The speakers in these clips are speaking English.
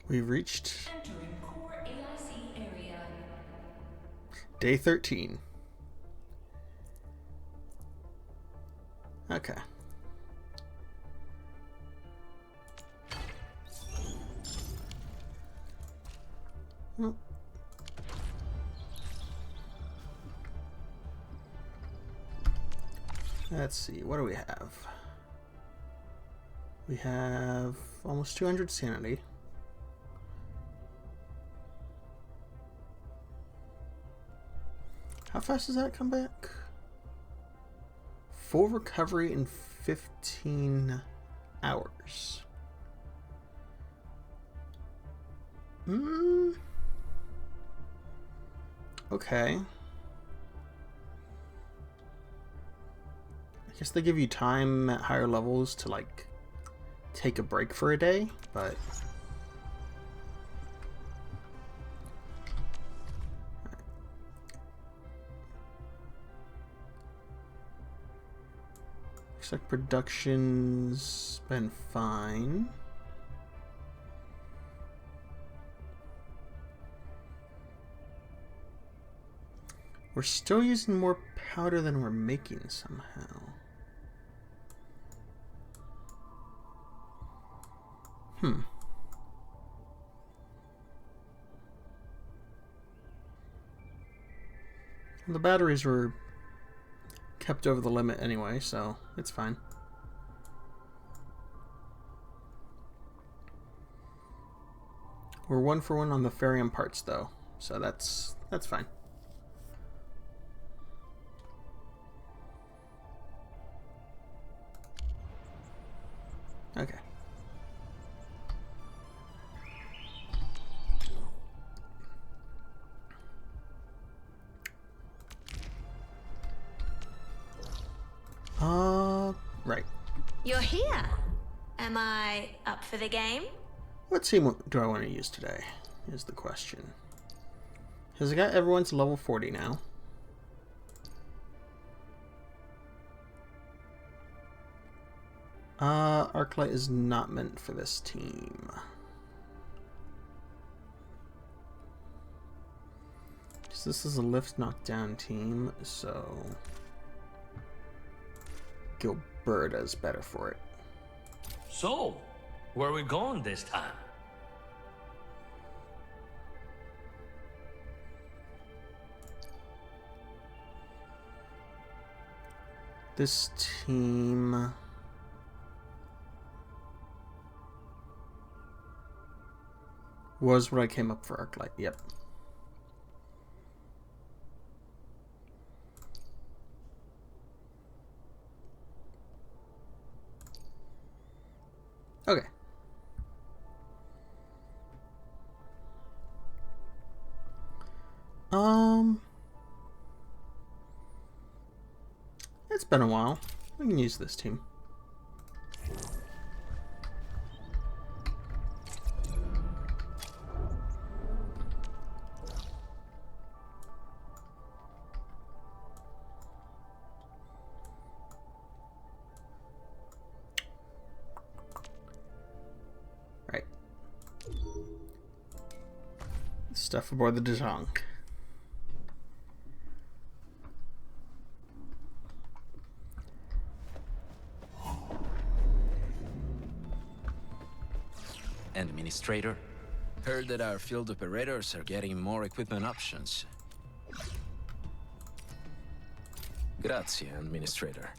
We've reached Entering core AIC area. day 13. Okay. Well, let's see, what do we have? We have almost 200 sanity. How fast does that come back? Full recovery in 15 hours. Okay. I guess they give you time at higher levels to, like, take a break for a day, but... Looks like production's been fine. We're still using more powder than we're making somehow. The batteries were kept over the limit anyway, so it's fine. We're 1 for 1 on the Farium parts though, so that's fine. Okay. Right. You're here. Am I up for the game? What team do I want to use today, is the question. Because I got everyone's level 40 now. Arknight is not meant for this team. This is a lift knockdown team, so Gilberta's better for it. So, where are we going this time? This team was what I came up for Arknight. Yep. Okay. It's been a while. We can use this team. Right. Stuff aboard the Dajong. Administrator, heard that our field operators are getting more equipment options. Grazie, Administrator.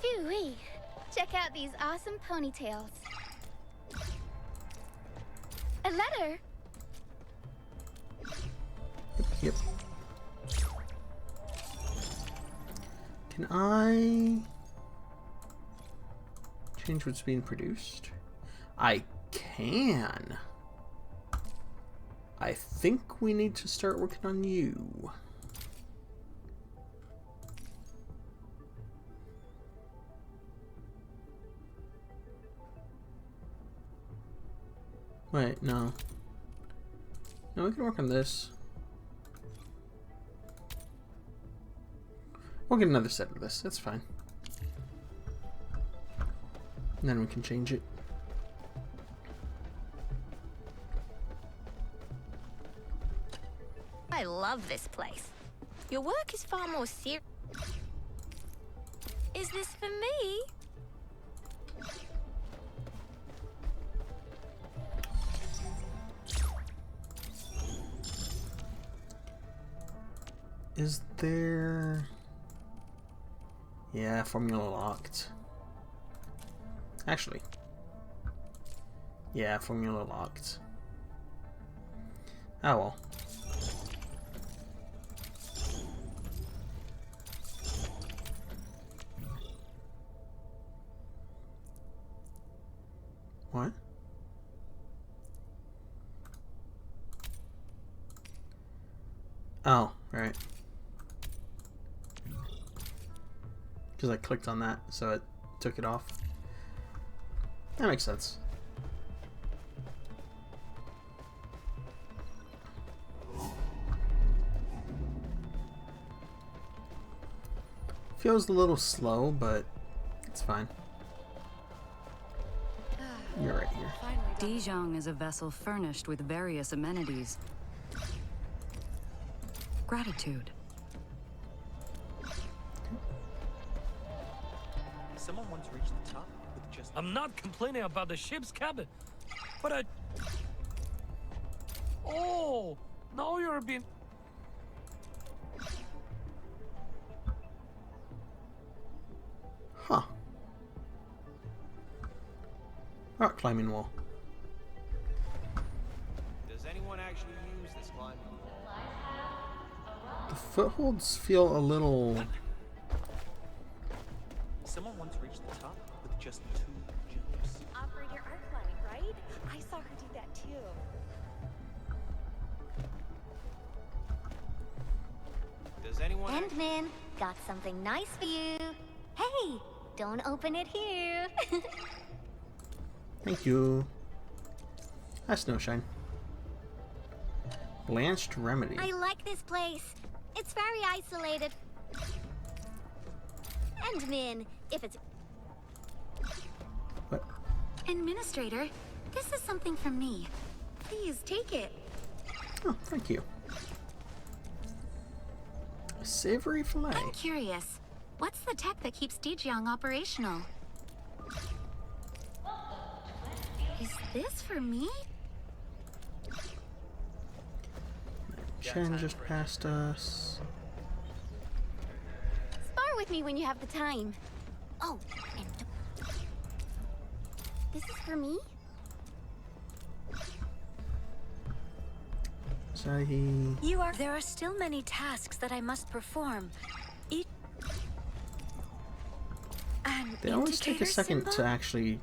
Phew-wee. Check out these awesome ponytails. A letter. Yep. Can I change what's being produced? I can. I think we need to start working on you. Wait, no. No, we can work on this. We'll get another set of this. That's fine. And then we can change it. I love this place. Your work is far more serious. Is this for me? Is there... Yeah, formula locked. Actually. Yeah, formula locked. Oh well. What? Oh, right. Because I clicked on that, so it took it off. That makes sense. Feels a little slow, but it's fine. You're right here. Dijon is a vessel furnished with various amenities. Gratitude. Someone once reached the top with just... I'm not complaining about the ship's cabin, but I... Oh, now you're being... Huh. Rock climbing wall. Does anyone actually use this climbing wall? The footholds feel a little... Someone once reached the top with just 2 jumps. Operator Arknight, right? I saw her do that too. Does anyone... Endman, got something nice for you. Hey, don't open it here. Thank you. That's no shine. Blanched Remedy. I like this place. It's very isolated. Endman, if it's... What? Administrator, this is something from me. Please take it. Oh, thank you. A savory fillet. I'm curious. What's the tech that keeps Dijon operational? Is this for me? Chen just passed us. Spar with me when you have the time. Oh, and... This is for me? Sahi. There are still many tasks that I must perform. Each... An They always take a indicator second symbol? to actually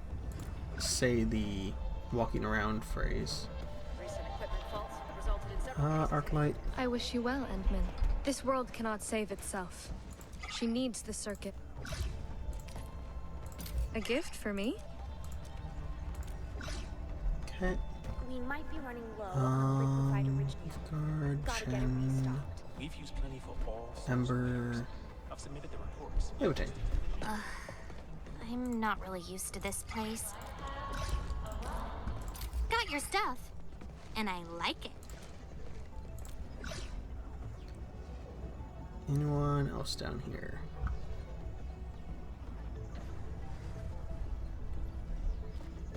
say the walking around phrase. Arknight. I wish you well, Endman. This world cannot save itself. She needs the circuit. A gift for me? Okay. We might be running low on liquefied original. Guard, Gotta get it Chen, restocked. We've used plenty for all sorts of Ember. repairs. I've submitted the reports. Everything. I'm not really used to this place. Got your stuff, and I like it. Anyone else down here?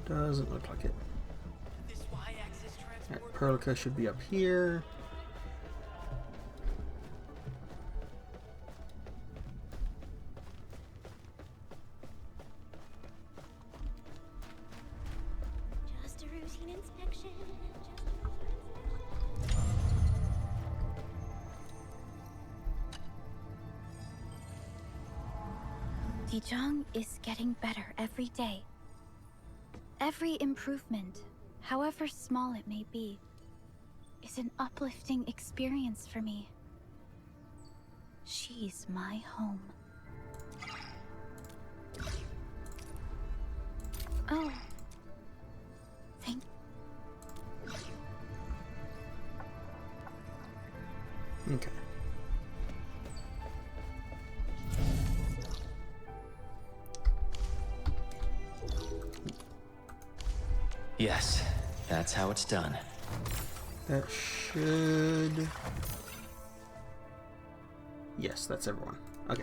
Doesn't look like it. Alright, Perlica should be up here. Just a routine inspection. Dijon is getting better every day. Every improvement, however small it may be, is an uplifting experience for me. She's my home. Oh. Thank... Okay. Yes, that's how it's done. That should... Yes, that's everyone. Okay.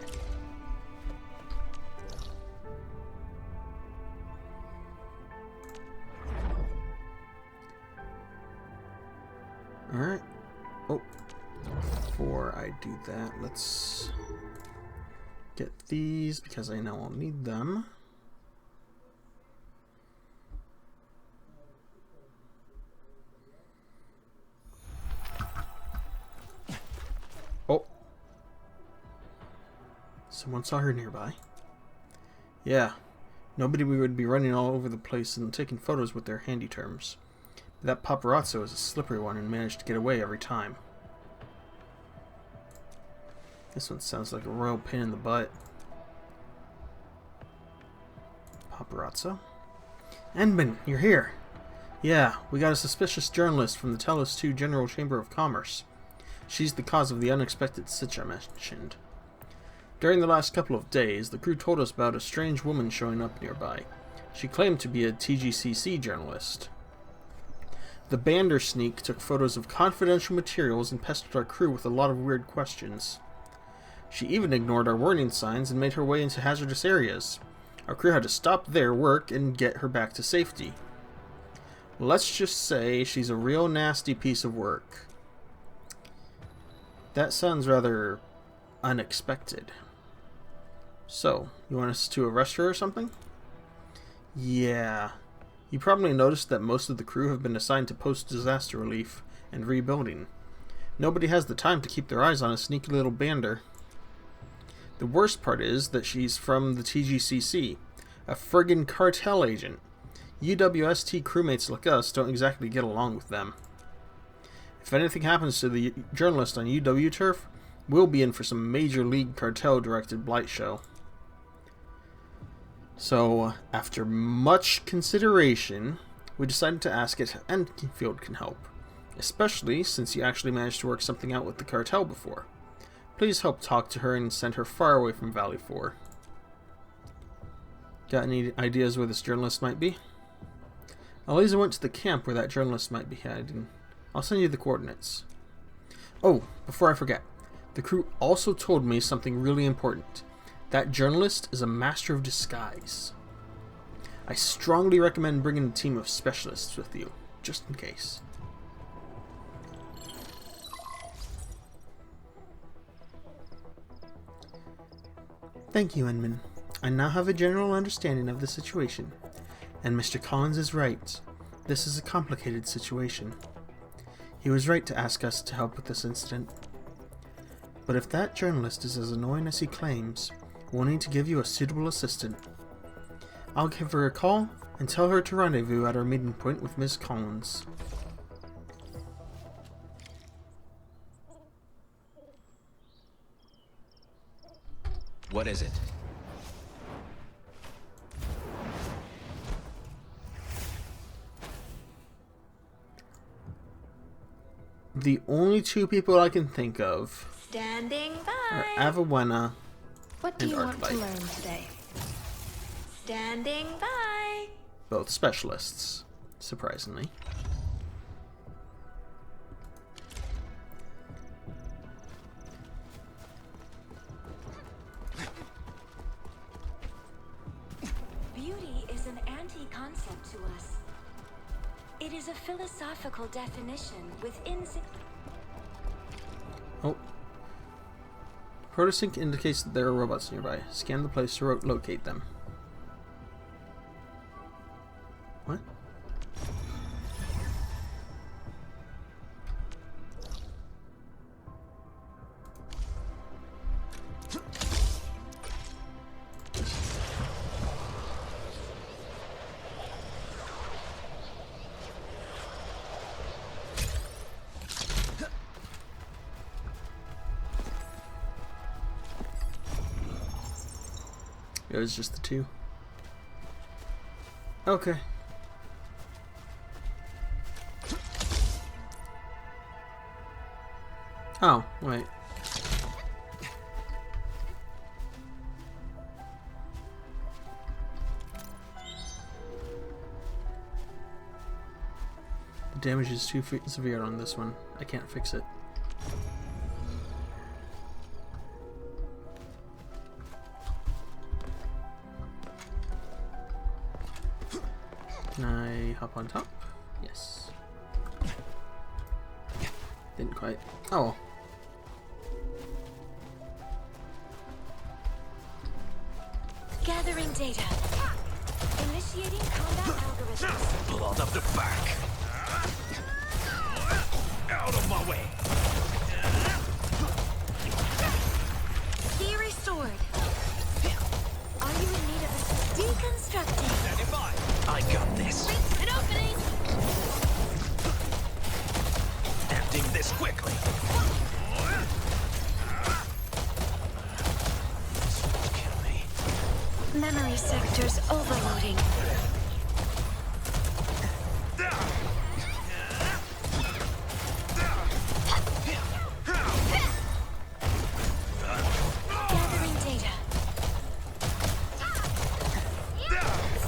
Alright. Oh. Before I do that, let's get these because I know I'll need them. Oh. Someone saw her nearby. Yeah. Nobody would be running all over the place and taking photos with their handy terms. That paparazzo is a slippery one and managed to get away every time. This one sounds like a royal pain in the butt. Paparazzo? Endman, you're here. Yeah, we got a suspicious journalist from the Telos 2 General Chamber of Commerce. She's the cause of the unexpected sitch I mentioned. During the last couple of days, the crew told us about a strange woman showing up nearby. She claimed to be a TGCC journalist. The Bandersneak took photos of confidential materials and pestered our crew with a lot of weird questions. She even ignored our warning signs and made her way into hazardous areas. Our crew had to stop their work and get her back to safety. Let's just say she's a real nasty piece of work. That sounds rather unexpected. So, you want us to arrest her or something? Yeah. You probably noticed that most of the crew have been assigned to post-disaster relief and rebuilding. Nobody has the time to keep their eyes on a sneaky little bander. The worst part is that she's from the TGCC, a friggin' cartel agent. UWST crewmates like us don't exactly get along with them. If anything happens to the journalist on UW turf, we'll be in for some major league cartel-directed blight show. So, after much consideration, we decided to ask if Endfield can help, especially since you actually managed to work something out with the cartel before. Please help talk to her and send her far away from Valley 4. Got any ideas where this journalist might be? Eliza went to the camp where that journalist might be hiding. I'll send you the coordinates. Oh, before I forget, the crew also told me something really important. That journalist is a master of disguise. I strongly recommend bringing a team of specialists with you, just in case. Thank you, Endman. I now have a general understanding of the situation. And Mr. Collins is right. This is a complicated situation. He was right to ask us to help with this incident. But if that journalist is as annoying as he claims, we'll need to give you a suitable assistant. I'll give her a call and tell her to rendezvous at our meeting point with Ms. Collins. What is it? The only two people I can think of Standing are by. Avawena What do and you want to Arknight. learn today? Standing by. Both specialists, surprisingly. Beauty is an anti-concept to us. It is a philosophical definition within... Oh. Protosync indicates that there are robots nearby. Scan the place to locate them. What? It was just the two. Okay. Oh, wait. The damage is too severe on this one. I can't fix it. Can I hop on top? Yes. Didn't quite. Oh. Gathering data. Initiating combat algorithms. Blood up the back. Out of my way. Key restored. Are you in need of a deconstructing? Standing by. I got this. An opening. Emptying this quickly. This won't kill me. Memory sectors overloading. Gathering data.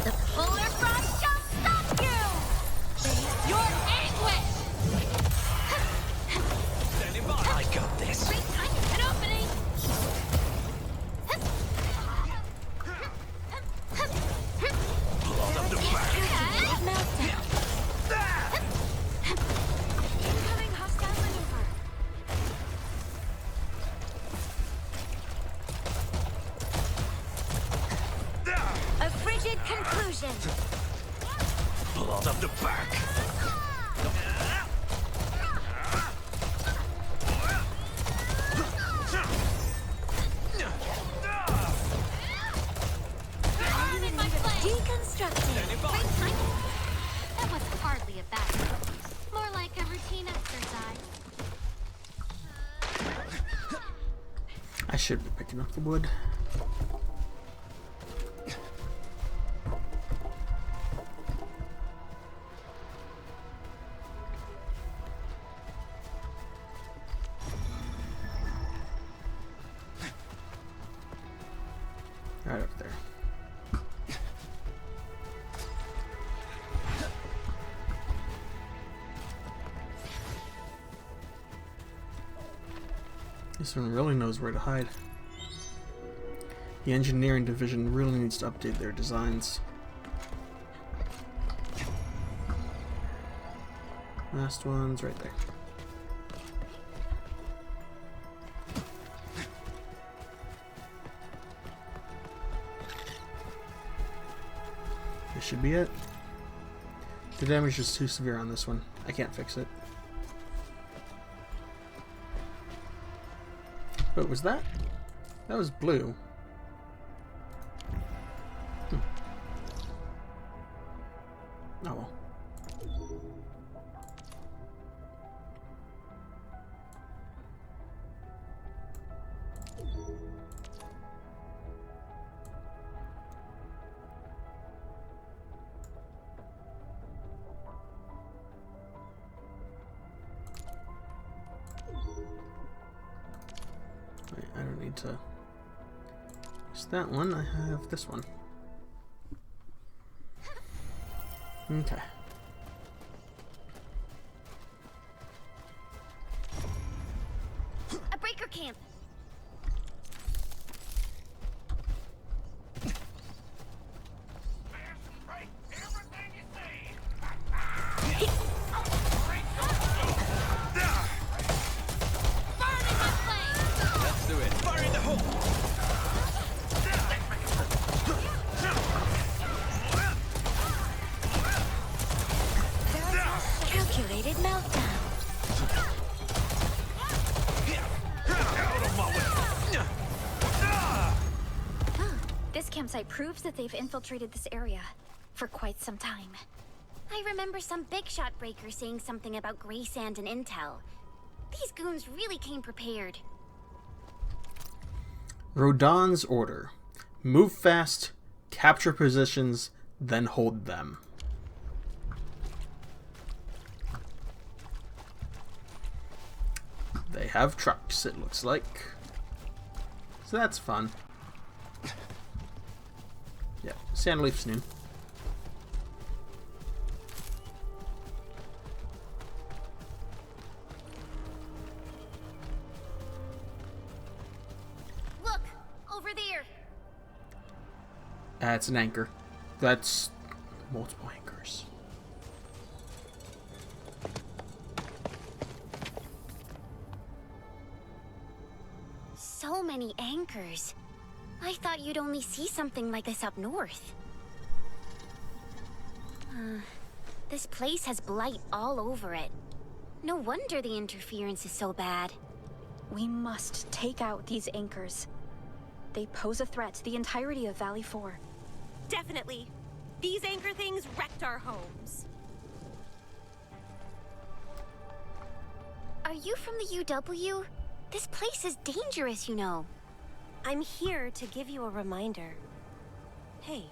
The polar frost shall stop you! Face your anguish! Standing by. I got this. An opening! Blood up the back. Meltdown. Incoming hostile maneuver. A frigid conclusion. Blood up the back. Deconstructing. That was hardly a battle. More like a routine exercise. I should be picking up the wood. Right up there. This one really knows where to hide. The engineering division really needs to update their designs. Last one's right there. This should be it. The damage is too severe on this one. I can't fix it. What was that? That was blue. Oh well. Wait, I don't need to use that one. I have this one. Okay. A breaker camp. Let's do it. Fire in the hole. Calculated meltdown. Out of my way. This campsite proves that they've infiltrated this area for quite some time. I remember some big shot breaker saying something about gray sand and intel. These goons really came prepared. Rodon's order. Move fast, capture positions, then hold them. They have trucks, it looks like. So that's fun. Yeah, Sandleaf's new. there. It's an anchor. That's multiple anchors. So many anchors. I thought you'd only see something like this up north. This place has blight all over it. No wonder the interference is so bad. We must take out these anchors. They pose a threat to the entirety of Valley 4. Definitely. These anchor things wrecked our homes. Are you from the UW? This place is dangerous, you know. I'm here to give you a reminder. Hey,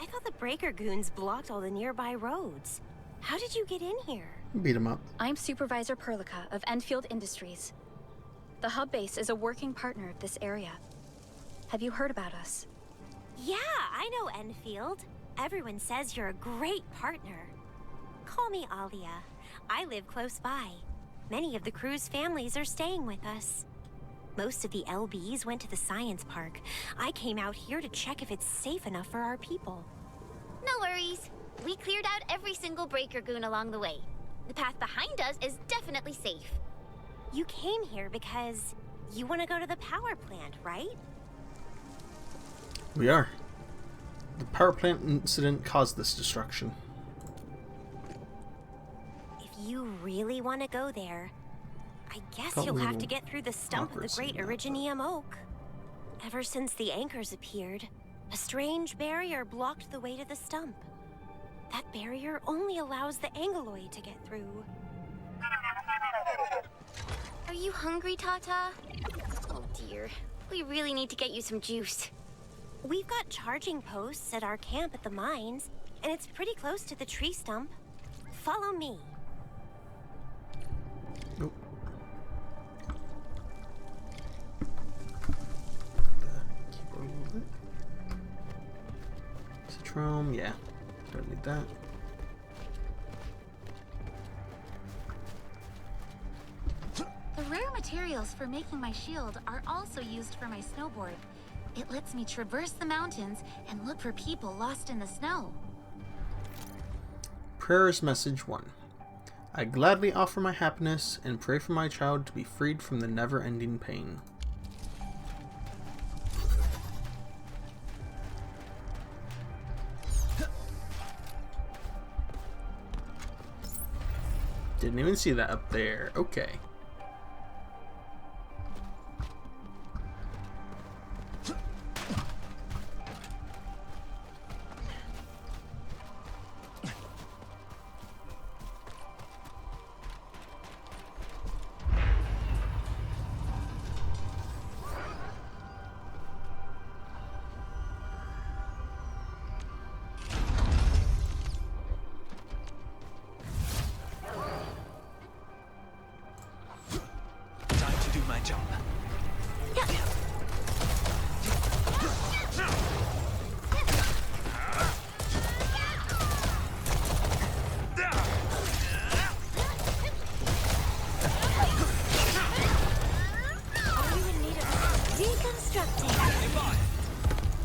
I thought the Breaker Goons blocked all the nearby roads. How did you get in here? Beat him up. I'm Supervisor Perlica of Endfield Industries. The hub base is a working partner of this area. Have you heard about us? Yeah, I know Endfield. Everyone says you're a great partner. Call me Alia. I live close by. Many of the crew's families are staying with us. Most of the LBs went to the science park. I came out here to check if it's safe enough for our people. No worries. We cleared out every single Breaker Goon along the way. The path behind us is definitely safe. You came here because you want to go to the power plant, right? We are. The power plant incident caused this destruction. If you really want to go there, I guess Felt you'll a have to little get through the stump of awkward the great saying that, Originium Oak. Ever since the anchors appeared, a strange barrier blocked the way to the stump. That barrier only allows the Angeloid to get through. Are you hungry, Tata? Oh dear. We really need to get you some juice. We've got charging posts at our camp at the mines, and it's pretty close to the tree stump. Follow me. Nope. Keyboard a little bit. Citron, yeah. Don't need that. The rare materials for making my shield are also used for my snowboard. It lets me traverse the mountains and look for people lost in the snow. Prayers message 1. I gladly offer my happiness and pray for my child to be freed from the never-ending pain. Didn't even see that up there. Okay.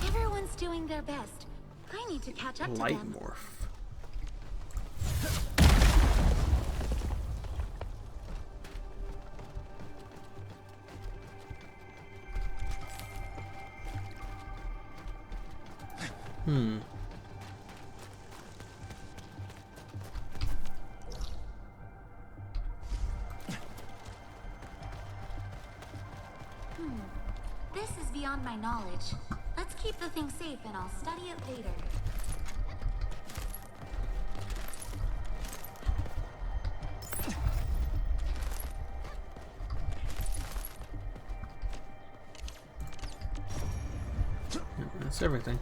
Everyone's doing their best. I need to catch up to Light them. morph. This is beyond my knowledge. Let's keep the thing safe and I'll study it later. That's everything.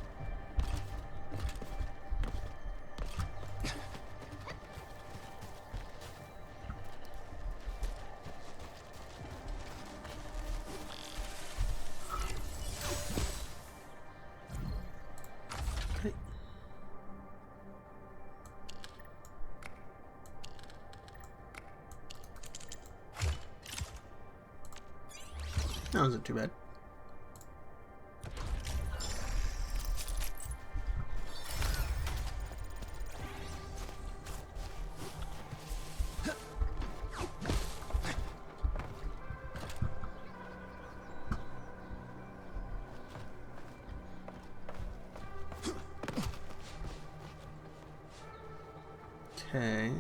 Okay. That wasn't too bad. Okay.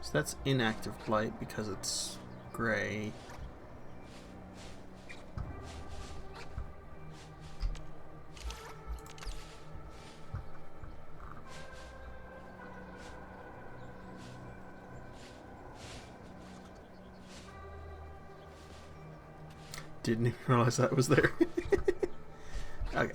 So that's inactive blight because it's gray. Didn't even realize that was there. Okay.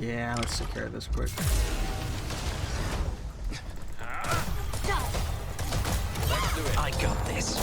Yeah, let's take care of this quick. Let's do it. I got this.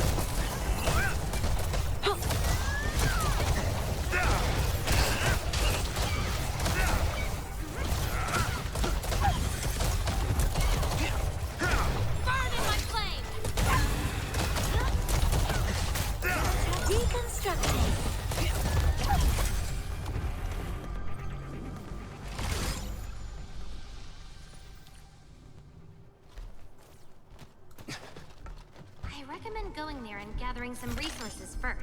I recommend going there and gathering some resources first.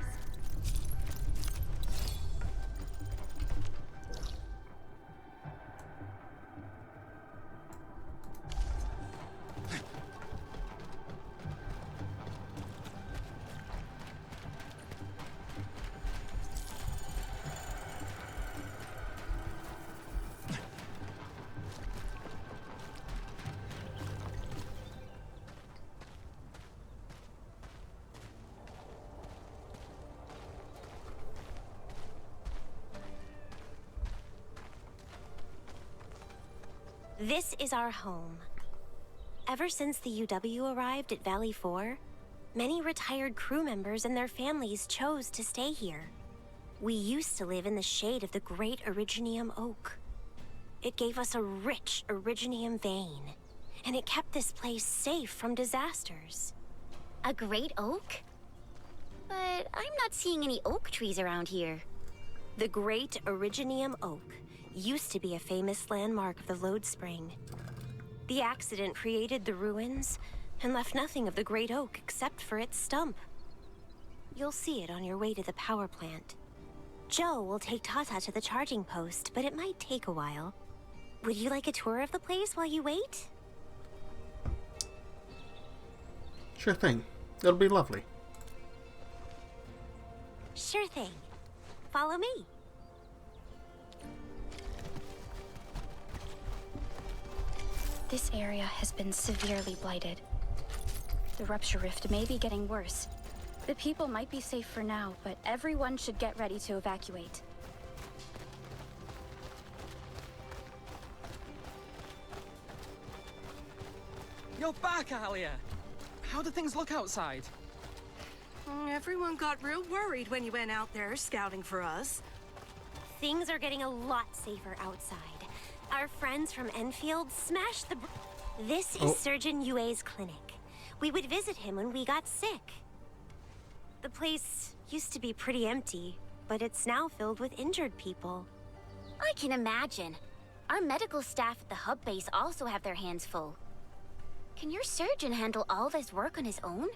This is our home. Ever since the UW arrived at Valley 4, many retired crew members and their families chose to stay here. We used to live in the shade of the great Originium oak. It gave us a rich Originium vein, and it kept this place safe from disasters. A great oak? But I'm not seeing any oak trees around here. The great Originium oak used to be a famous landmark of the Lode Spring. The accident created the ruins and left nothing of the great oak except for its stump. You'll see it on your way to the power plant. Joe will take Tata to the charging post, but it might take a while. Would you like a tour of the place while you wait? Sure thing. It'll be lovely. Sure thing. Follow me. This area has been severely blighted. The rupture rift may be getting worse. The people might be safe for now, but everyone should get ready to evacuate. You're back, Alia! How do things look outside? Everyone got real worried when you went out there scouting for us. Things are getting a lot safer outside. Our friends from Endfield smashed the... This is Surgeon Yue's clinic. We would visit him when we got sick. The place used to be pretty empty, but it's now filled with injured people. I can imagine. Our medical staff at the hub base also have their hands full. Can your surgeon handle all this work on his own?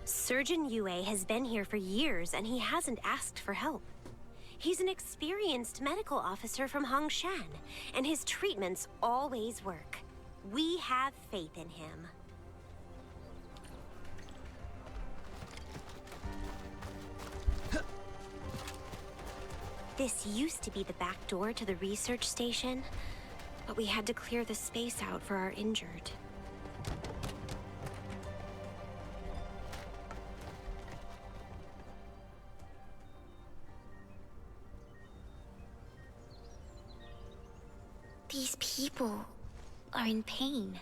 Surgeon Yue has been here for years and he hasn't asked for help. He's an experienced medical officer from Hongshan, and his treatments always work. We have faith in him. This used to be the back door to the research station, but we had to clear the space out for our injured. These people are in pain.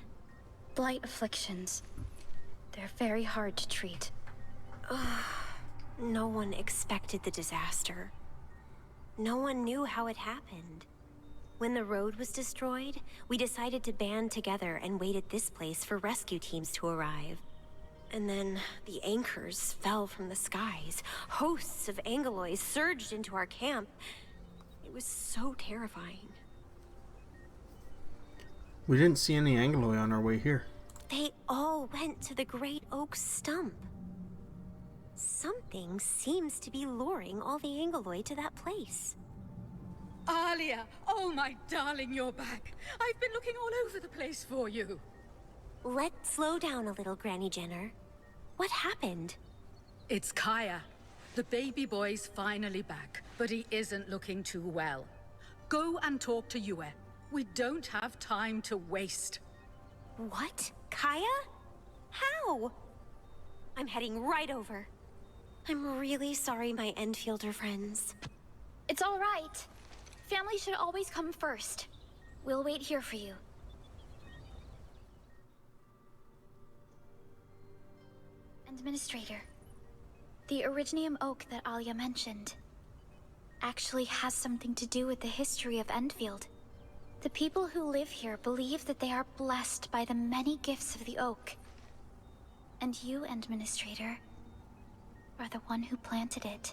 Blight afflictions. They're very hard to treat. No one expected the disaster. No one knew how it happened. When the road was destroyed, we decided to band together and wait at this place for rescue teams to arrive. And then the anchors fell from the skies. Hosts of Angelois surged into our camp. It was so terrifying. We didn't see any Angloi on our way here. They all went to the great oak stump. Something seems to be luring all the Angoloid to that place. Alia! Oh, my darling, you're back. I've been looking all over the place for you. Let's slow down a little, Granny Jenner. What happened? It's Kaya. The baby boy's finally back, but he isn't looking too well. Go and talk to Yue. We don't have time to waste. What? Kaya? How? I'm heading right over. I'm really sorry, my Endfielder friends. It's all right. Family should always come first. We'll wait here for you. Administrator, the Originium oak that Alia mentioned actually has something to do with the history of Endfield. The people who live here believe that they are blessed by the many gifts of the oak. And you, Administrator, are the one who planted it.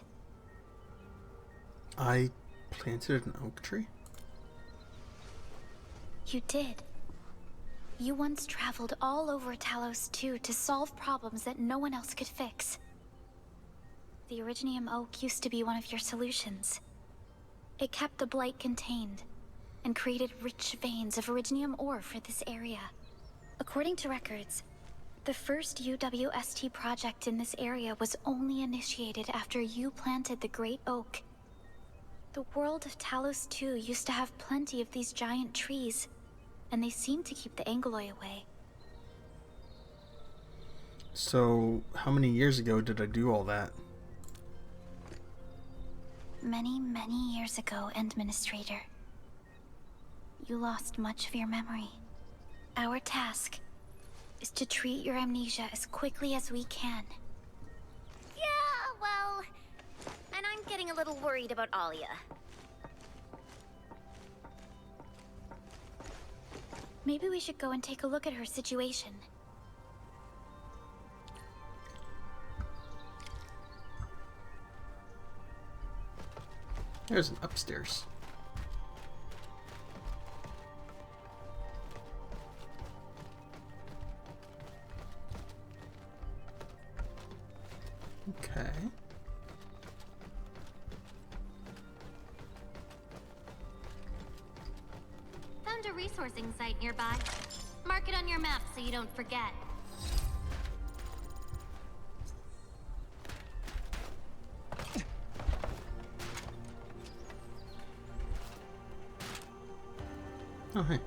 I planted an oak tree? You did. You once traveled all over Talos 2 to solve problems that no one else could fix. The Originium oak used to be one of your solutions. It kept the blight contained, and created rich veins of Originium ore for this area. According to records, the first UWST project in this area was only initiated after you planted the Great Oak. The world of Talos 2 used to have plenty of these giant trees, and they seemed to keep the Angoloi away. So, how many years ago did I do all that? Many, many years ago, Administrator. You lost much of your memory. Our task is to treat your amnesia as quickly as we can. Yeah, well... And I'm getting a little worried about Alia. Maybe we should go and take a look at her situation. There's an upstairs. Okay. Found a resourcing site nearby. Mark it on your map so you don't forget. Oh, hey.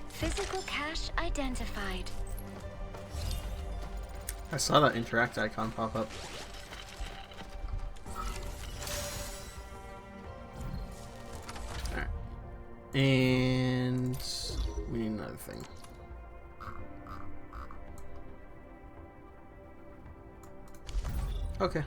Physical cache identified. I saw that interact icon pop up. Alright. And we need another thing. Okay.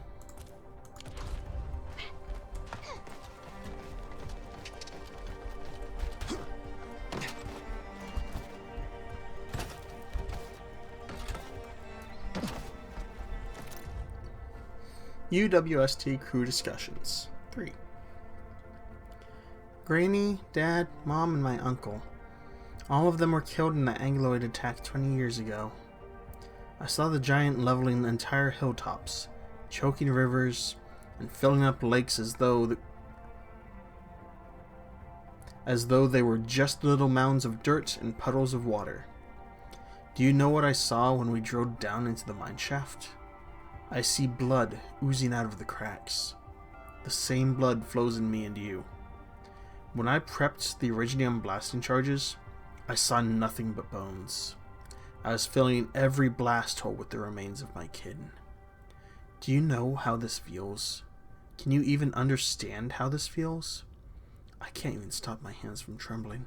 UWST crew discussions. 3. Granny, Dad, Mom, and my uncle. All of them were killed in the Angoloid attack 20 years ago. I saw the giant leveling entire hilltops, choking rivers, and filling up lakes as though they were just little mounds of dirt and puddles of water. Do you know what I saw when we drove down into the mine shaft? I see blood oozing out of the cracks. The same blood flows in me and you. When I prepped the Originium blasting charges, I saw nothing but bones. I was filling every blast hole with the remains of my kid. Do you know how this feels? Can you even understand how this feels? I can't even stop my hands from trembling.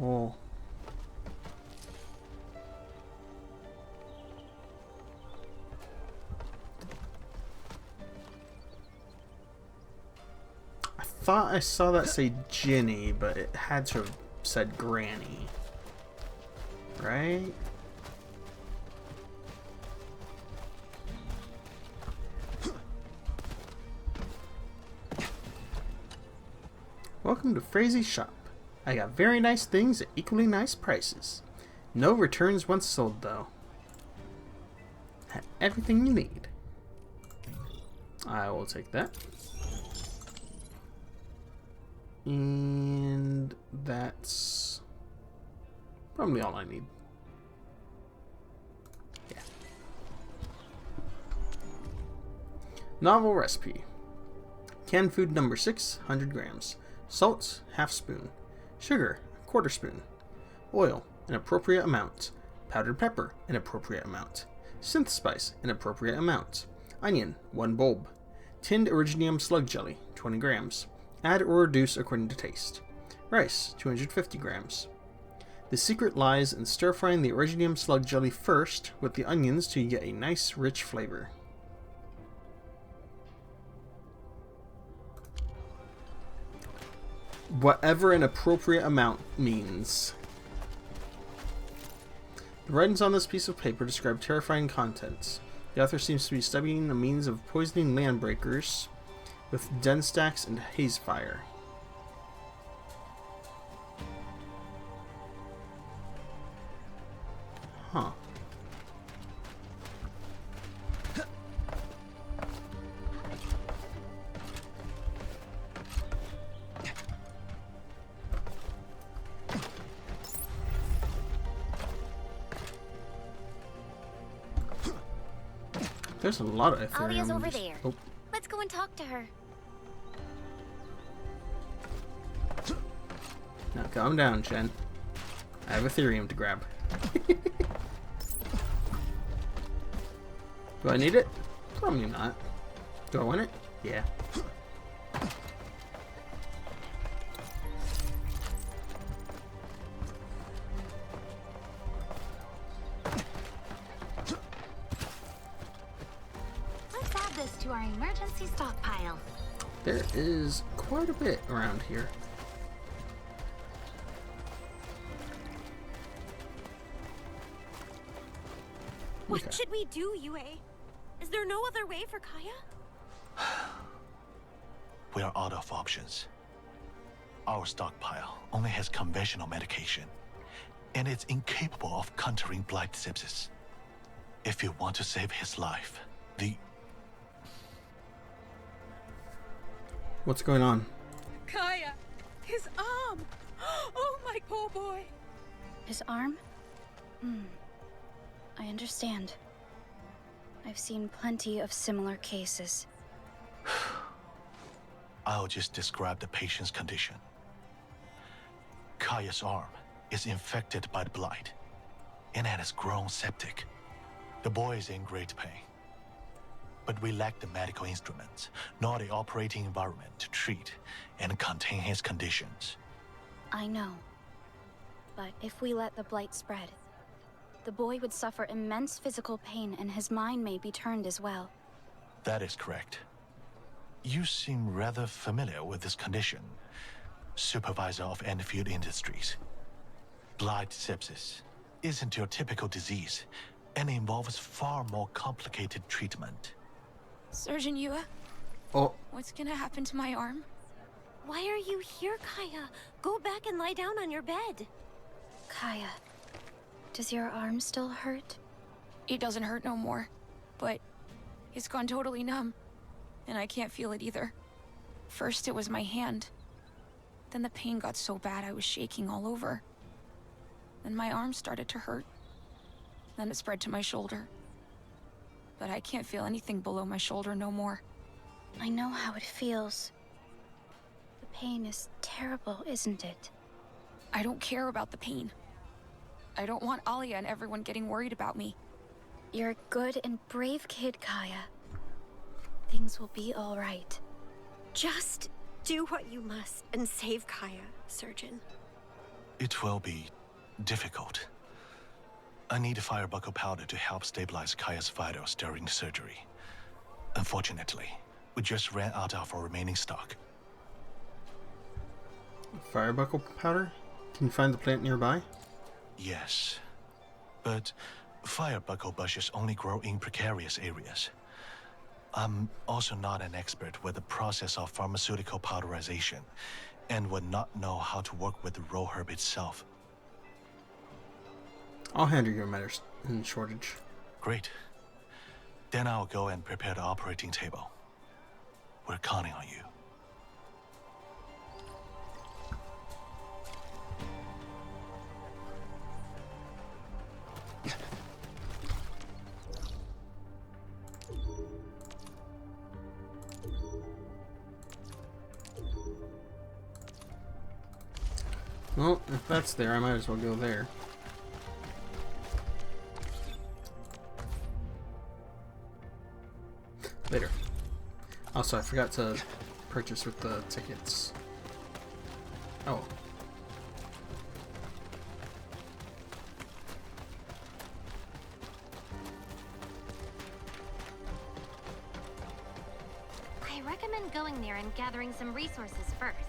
Oh. I thought I saw that say Ginny, but it had to have said Granny. Right? Welcome to Frazy's shop. I got very nice things at equally nice prices. No returns once sold, though. Have everything you need. I will take that. And that's probably all I need. Yeah. Novel recipe. Canned food number 6, 100 grams. Salt, half spoon. Sugar, quarter spoon. Oil, an appropriate amount. Powdered pepper, an appropriate amount. Synth spice, an appropriate amount. Onion, 1 bulb. Tinned Originium slug jelly, 20 grams. Add or reduce according to taste. Rice, 250 grams. The secret lies in stir-frying the Originium slug jelly first with the onions till you get a nice rich flavor. Whatever an appropriate amount means. The writings on this piece of paper describe terrifying contents. The author seems to be studying the means of poisoning landbreakers with den stacks and haze fire. Huh. There's a lot of Ethereum. Alia's over there. Oh. Let's go and talk to her. Now calm down, Chen. I have Ethereum to grab. Do I need it? Probably not. Do I want it? Yeah. Let's add this to our emergency stockpile. There is quite a bit around here. What Okay. should we do, Yue? Is there no other way for Kaya? We are out of options. Our stockpile only has conventional medication, and it's incapable of countering blight sepsis. If you want to save his life, What's going on? Kaya! His arm! Oh, my poor boy! His arm? I understand. I've seen plenty of similar cases. I'll just describe the patient's condition. Kaya's arm is infected by the blight, and it has grown septic. The boy is in great pain. But we lack the medical instruments, nor the operating environment to treat and contain his conditions. I know. But if we let the blight spread, the boy would suffer immense physical pain and his mind may be turned as well. That is correct. You seem rather familiar with this condition, Supervisor of Endfield Industries. Blight sepsis isn't your typical disease and involves far more complicated treatment. Surgeon Yue? Oh. What's gonna happen to my arm? Why are you here, Kaya? Go back and lie down on your bed. Kaya, does your arm still hurt? It doesn't hurt no more, but it's gone totally numb, and I can't feel it either. First it was my hand. Then the pain got so bad I was shaking all over. Then my arm started to hurt. Then it spread to my shoulder. But I can't feel anything below my shoulder no more. I know how it feels. The pain is terrible, isn't it? I don't care about the pain. I don't want Alia and everyone getting worried about me. You're a good and brave kid, Kaya. Things will be all right. Just do what you must and save Kaya, Surgeon. It will be difficult. I need firebuckle powder to help stabilize Kaya's vitals during the surgery. Unfortunately, we just ran out of our remaining stock. Firebuckle powder? Can you find the plant nearby? Yes, but firebuckle bushes only grow in precarious areas. I'm also not an expert with the process of pharmaceutical powderization, and would not know how to work with the raw herb itself. I'll handle your matters in shortage. Great. Then I'll go and prepare the operating table. We're counting on you. Well, if that's there, I might as well go there. Later. Also, I forgot to purchase with the tickets. Oh. I recommend going there and gathering some resources first.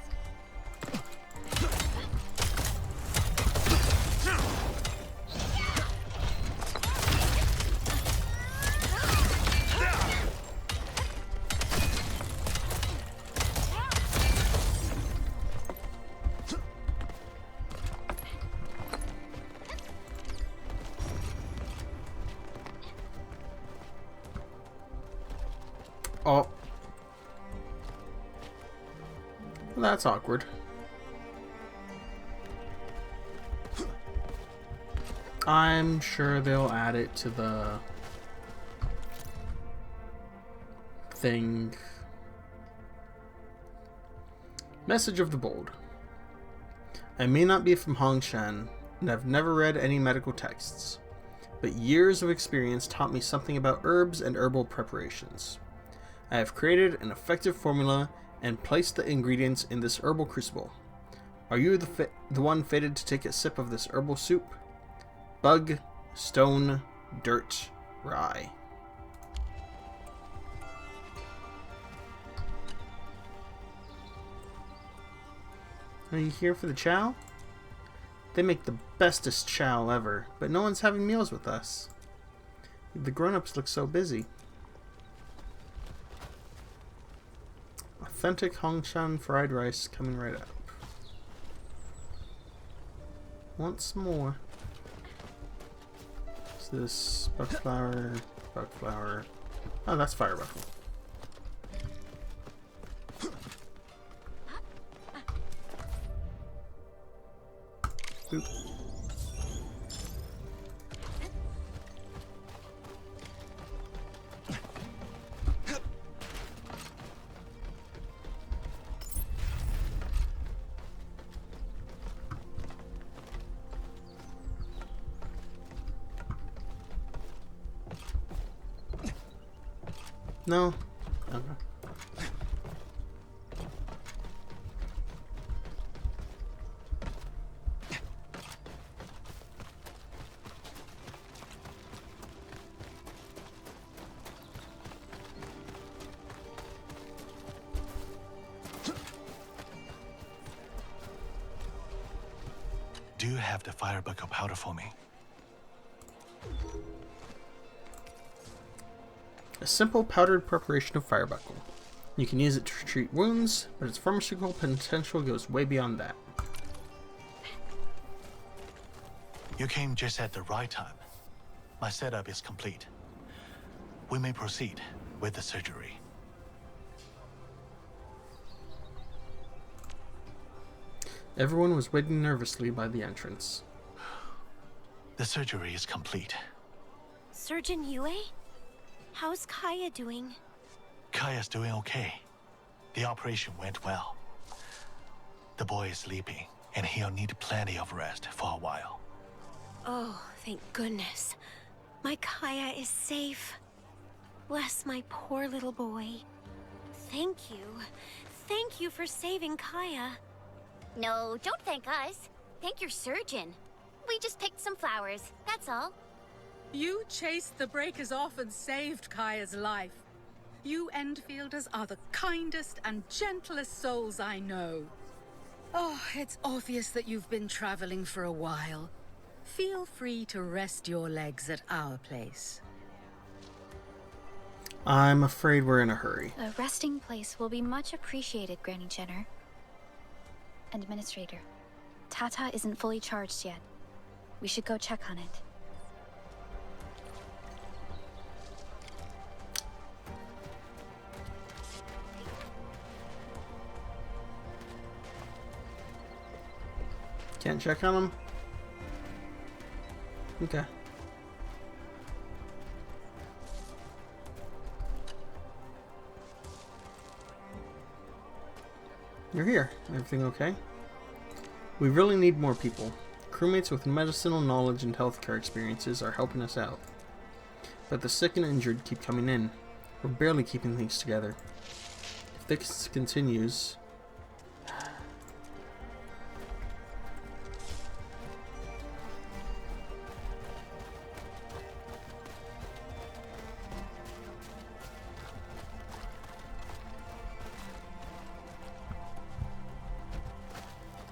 Oh. Well, that's awkward. I'm sure they'll add it to the thing. Message of the Bold. I may not be from Hongshan, and I've never read any medical texts, but years of experience taught me something about herbs and herbal preparations. I have created an effective formula and placed the ingredients in this herbal crucible. Are you the one fated to take a sip of this herbal soup? Bug, stone, dirt, rye. Are you here for the chow? They make the bestest chow ever, but no one's having meals with us. The grown-ups look so busy. Authentic Hongshan fried rice coming right up. Once more. What's this? Bug flower, bug flower. Oh, that's firebuckle. Boop. No? Okay. Do you have the firebuckle powder for me? A simple powdered preparation of firebuckle. You can use it to treat wounds, but its pharmaceutical potential goes way beyond that. You came just at the right time. My setup is complete. We may proceed with the surgery. Everyone was waiting nervously by the entrance. The surgery is complete. Surgeon Yue? How's Kaya doing? Kaya's doing okay. The operation went well. The boy is sleeping, and he'll need plenty of rest for a while. Oh, thank goodness. My Kaya is safe. Bless my poor little boy. Thank you. Thank you for saving Kaya. No, don't thank us. Thank your surgeon. We just picked some flowers, that's all. You chased the breakers off and saved Kaya's life. You Endfielders are the kindest and gentlest souls I know. Oh, it's obvious that you've been traveling for a while. Feel free to rest your legs at our place. I'm afraid we're in a hurry. A resting place will be much appreciated, Granny Jenner. Administrator, Tata isn't fully charged yet. We should go check on it. Can't check on him? Okay. You're here. Everything okay? We really need more people. Crewmates with medicinal knowledge and healthcare experiences are helping us out. But the sick and injured keep coming in. We're barely keeping things together. If this continues...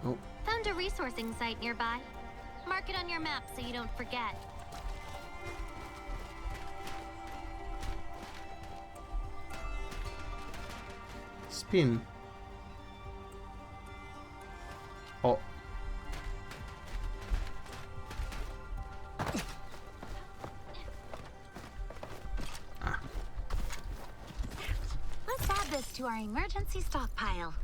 Oh. Found a resourcing site nearby. Mark it on your map so you don't forget. Spin. Oh. Let's add this to our emergency stockpile.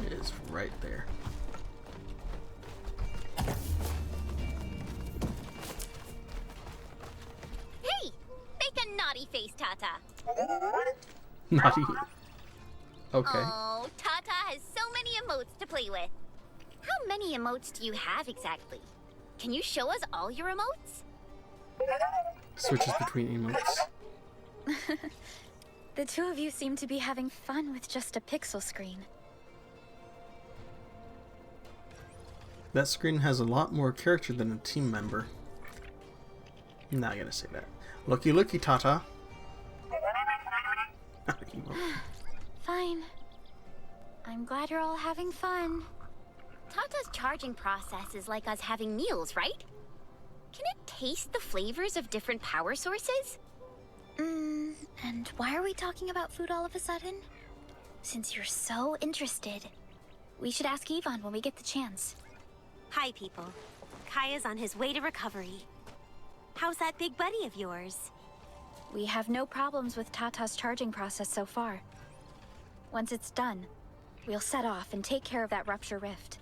It is right there. Hey! Make a naughty face, Tata. Naughty. Okay. Oh, Tata has so many emotes to play with. How many emotes do you have exactly? Can you show us all your emotes? Switches between emotes. The two of you seem to be having fun with just a pixel screen. That screen has a lot more character than a team member. I'm not gonna say that. Looky looky, Tata. Fine. I'm glad you're all having fun. Tata's charging process is like us having meals, right? Can it taste the flavors of different power sources? And why are we talking about food all of a sudden? Since you're so interested, we should ask Yvonne when we get the chance. Hi, people. Kaya's on his way to recovery. How's that big buddy of yours? We have no problems with Tata's charging process so far. Once it's done, we'll set off and take care of that rupture rift.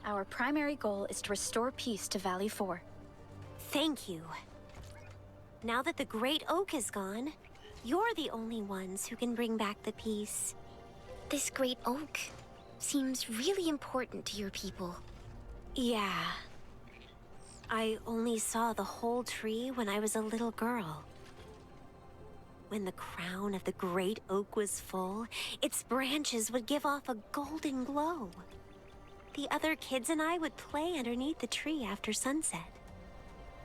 Our primary goal is to restore peace to Valley 4. Thank you. Now that the Great Oak is gone, you're the only ones who can bring back the peace. This Great Oak seems really important to your people. Yeah. I only saw the whole tree when I was a little girl. When the crown of the Great Oak was full, its branches would give off a golden glow. The other kids and I would play underneath the tree after sunset.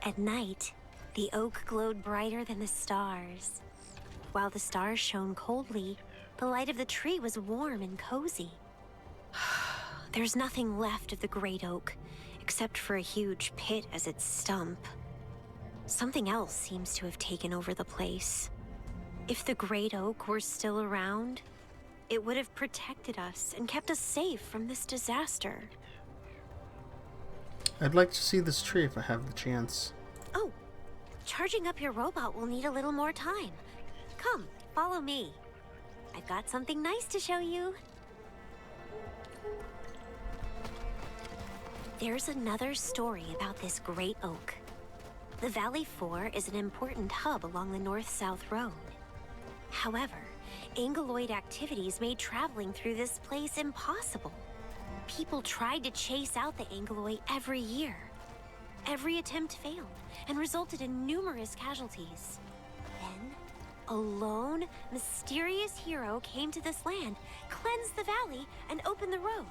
At night, the oak glowed brighter than the stars. While the stars shone coldly, the light of the tree was warm and cozy. There's nothing left of the Great Oak, except for a huge pit as its stump. Something else seems to have taken over the place. If the Great Oak were still around, it would have protected us and kept us safe from this disaster. I'd like to see this tree if I have the chance. Oh, charging up your robot will need a little more time. Come, follow me. I've got something nice to show you. There's another story about this Great Oak. The Valley 4 is an important hub along the north-south road. However, Angeloid activities made traveling through this place impossible. People tried to chase out the Angeloi every year. Every attempt failed and resulted in numerous casualties. Then, a lone, mysterious hero came to this land, cleansed the valley, and opened the road.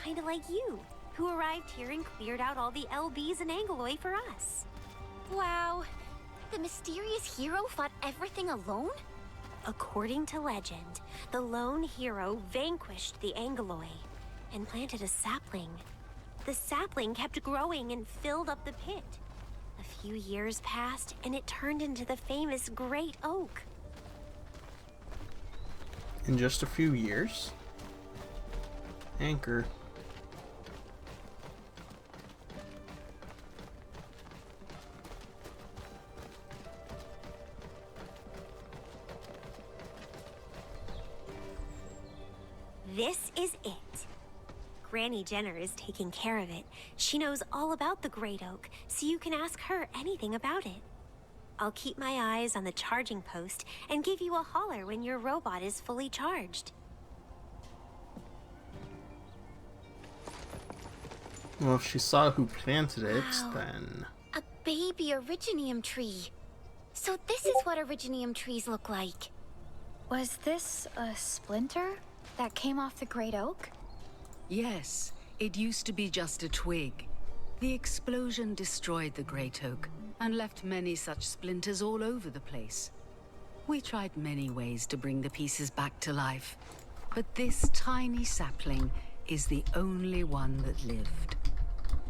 Kinda like you, who arrived here and cleared out all the LBs and Angeloi for us. Wow. The mysterious hero fought everything alone? According to legend, the lone hero vanquished the Angeloi and planted a sapling. The sapling kept growing and filled up the pit. A few years passed and it turned into the famous Great Oak. In just a few years? Anchor. This is it. Granny Jenner is taking care of it. She knows all about the Great Oak, so you can ask her anything about it. I'll keep my eyes on the charging post and give you a holler when your robot is fully charged. Well, if she saw who planted it, Wow. then... A baby originium tree. So this is what originium trees look like. Was this a splinter that came off the Great Oak? Yes, it used to be just a twig. The explosion destroyed the Great Oak and left many such splinters all over the place. We tried many ways to bring the pieces back to life, but this tiny sapling is the only one that lived.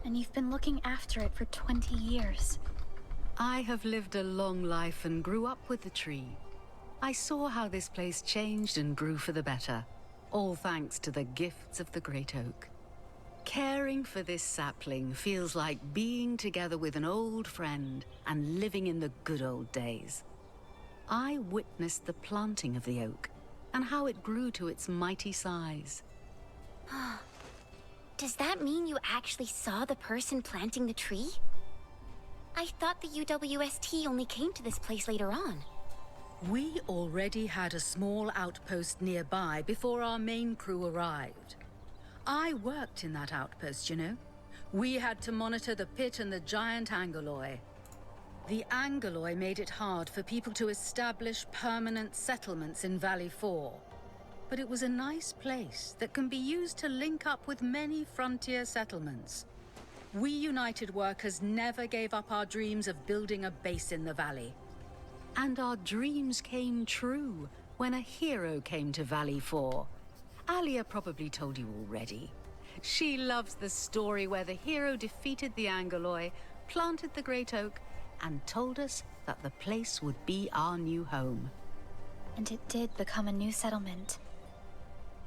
And you've been looking after it for 20 years. I have lived a long life and grew up with the tree. I saw how this place changed and grew for the better, all thanks to the gifts of the Great Oak. Caring for this sapling feels like being together with an old friend and living in the good old days. I witnessed the planting of the oak and how it grew to its mighty size. Does that mean you actually saw the person planting the tree? I thought the UWST only came to this place later on. We already had a small outpost nearby before our main crew arrived. I worked in that outpost, you know. We had to monitor the pit and the giant Angeloi. The Angeloi made it hard for people to establish permanent settlements in Valley 4. But it was a nice place that can be used to link up with many frontier settlements. We United workers never gave up our dreams of building a base in the valley. And our dreams came true when a hero came to Valley 4. Alia probably told you already. She loves the story where the hero defeated the Angeloi, planted the Great Oak, and told us that the place would be our new home. And it did become a new settlement.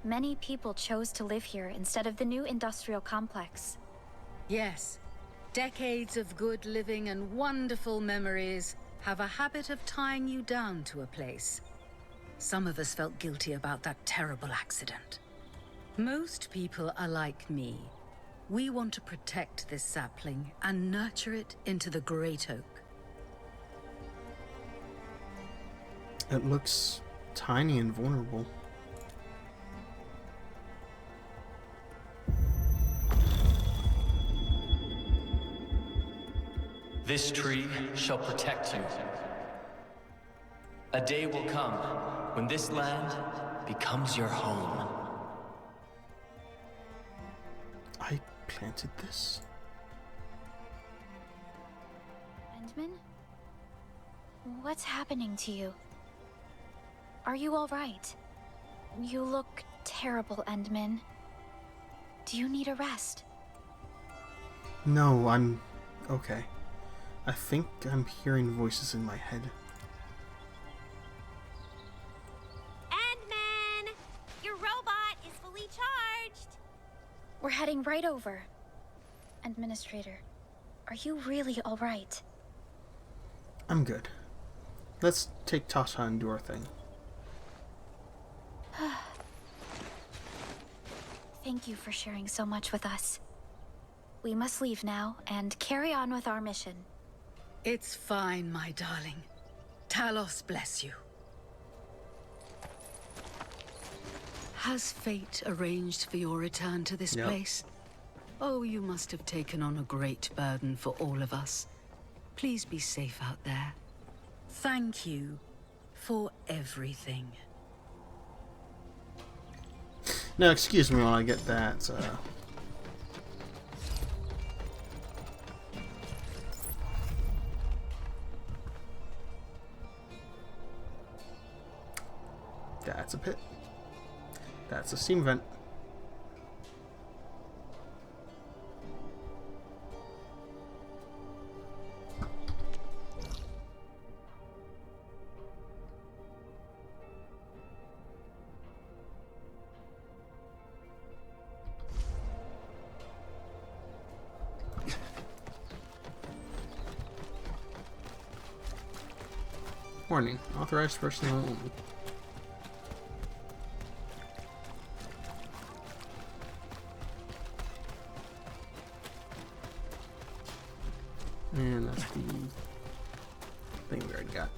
Many people chose to live here instead of the new industrial complex. Yes, decades of good living and wonderful memories have a habit of tying you down to a place. Some of us felt guilty about that terrible accident. Most people are like me. We want to protect this sapling and nurture it into the Great Oak. It looks tiny and vulnerable. This tree shall protect you. A day will come when this land becomes your home. I planted this? Endman? What's happening to you? Are you all right? You look terrible, Endman. Do you need a rest? No, I'm okay. I think I'm hearing voices in my head. Endman! Your robot is fully charged! We're heading right over. Administrator, are you really all right? I'm good. Let's take Tata and do our thing. Thank you for sharing so much with us. We must leave now and carry on with our mission. It's fine, my darling. Talos bless you. Has fate arranged for your return to this place? Oh, you must have taken on a great burden for all of us. Please be safe out there. Thank you for everything. Now, excuse me while I get that. That's a pit. That's a steam vent. Warning, authorized personnel only. And that's the thing we already got.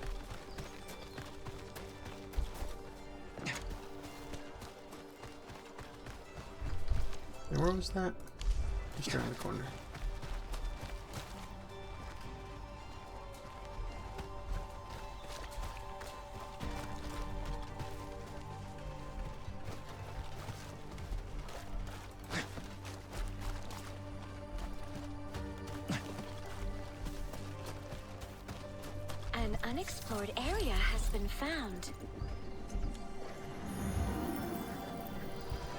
And where was that? Just around the corner. An unexplored area has been found.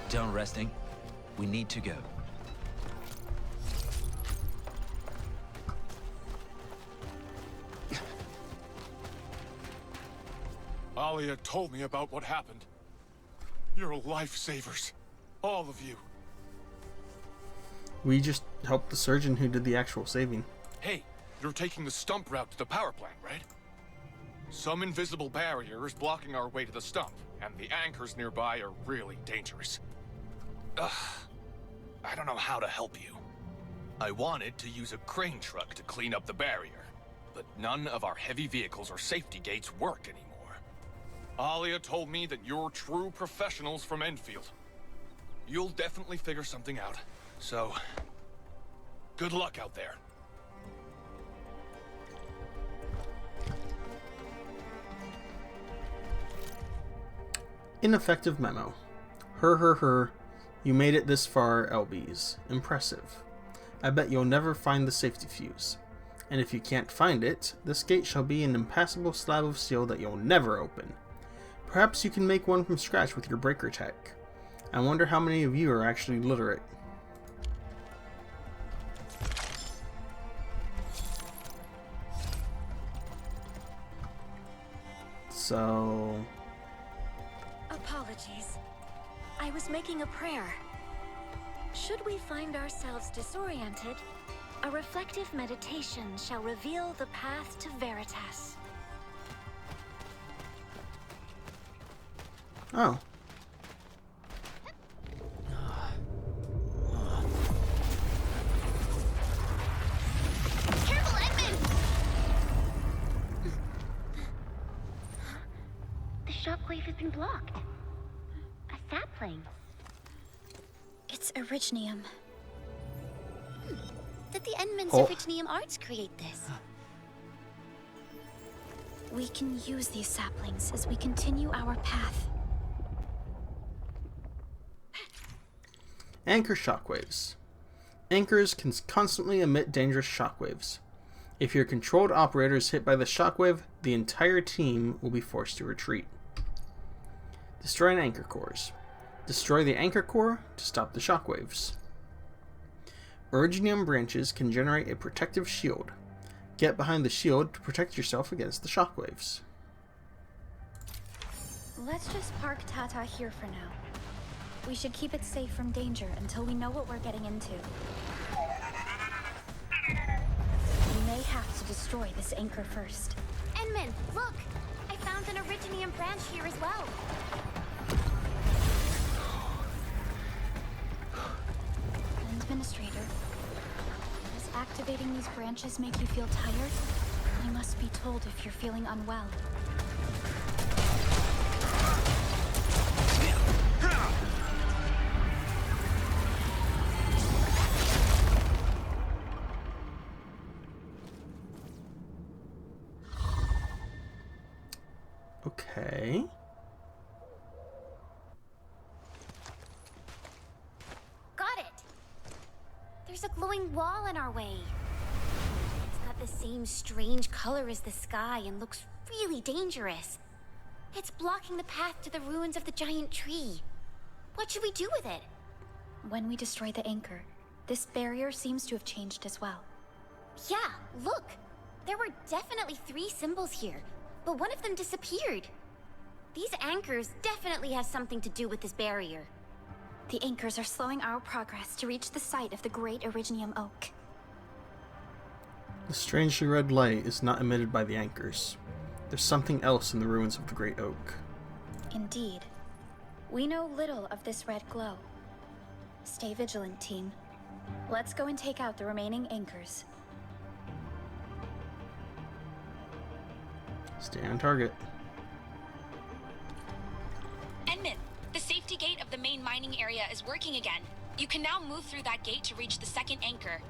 Done resting. We need to go. Alia told me about what happened. You're lifesavers. All of you. We just helped the surgeon who did the actual saving. Hey, you're taking the stump route to the power plant, right? Some invisible barrier is blocking our way to the stump, and the anchors nearby are really dangerous. Ugh. I don't know how to help you. I wanted to use a crane truck to clean up the barrier, but none of our heavy vehicles or safety gates work anymore. Alia told me that you're true professionals from Endfield. You'll definitely figure something out, so good luck out there. Ineffective memo. Her. You made it this far, LBs. Impressive. I bet you'll never find the safety fuse. And if you can't find it, this gate shall be an impassable slab of steel that you'll never open. Perhaps you can make one from scratch with your breaker tech. I wonder how many of you are actually literate. So... Apologies. I was making a prayer. Should we find ourselves disoriented, a reflective meditation shall reveal the path to Veritas. Oh. Careful, Edmund! The shockwave has been blocked. A sapling. It's Originium. Did the Endman's Oh. Originium arts create this? We can use these saplings as we continue our path. Anchor shockwaves. Anchors can constantly emit dangerous shockwaves. If your controlled operator is hit by the shockwave, the entire team will be forced to retreat. Destroy an anchor cores. Destroy the anchor core to stop the shockwaves. Originium branches can generate a protective shield. Get behind the shield to protect yourself against the shockwaves. Let's just park Tata here for now. We should keep it safe from danger until we know what we're getting into. We may have to destroy this anchor first. Endman, look! I found an Originium branch here as well. Administrator, does activating these branches make you feel tired? must be told if you're feeling unwell. Okay. Got it! There's a glowing wall in our way. It's got the same strange color as the sky and looks really dangerous. It's blocking the path to the ruins of the giant tree. What should we do with it? When we destroy the anchor, this barrier seems to have changed as well. Yeah, look! There were definitely 3 symbols here, but one of them disappeared. These anchors definitely have something to do with this barrier. The anchors are slowing our progress to reach the site of the great Originium Oak. The strangely red light is not emitted by the anchors. There's something else in the ruins of the Great Oak. Indeed. We know little of this red glow. Stay vigilant, team. Let's go and take out the remaining anchors. Stay on target. Edmund, the safety gate of the main mining area is working again. You can now move through that gate to reach the second anchor.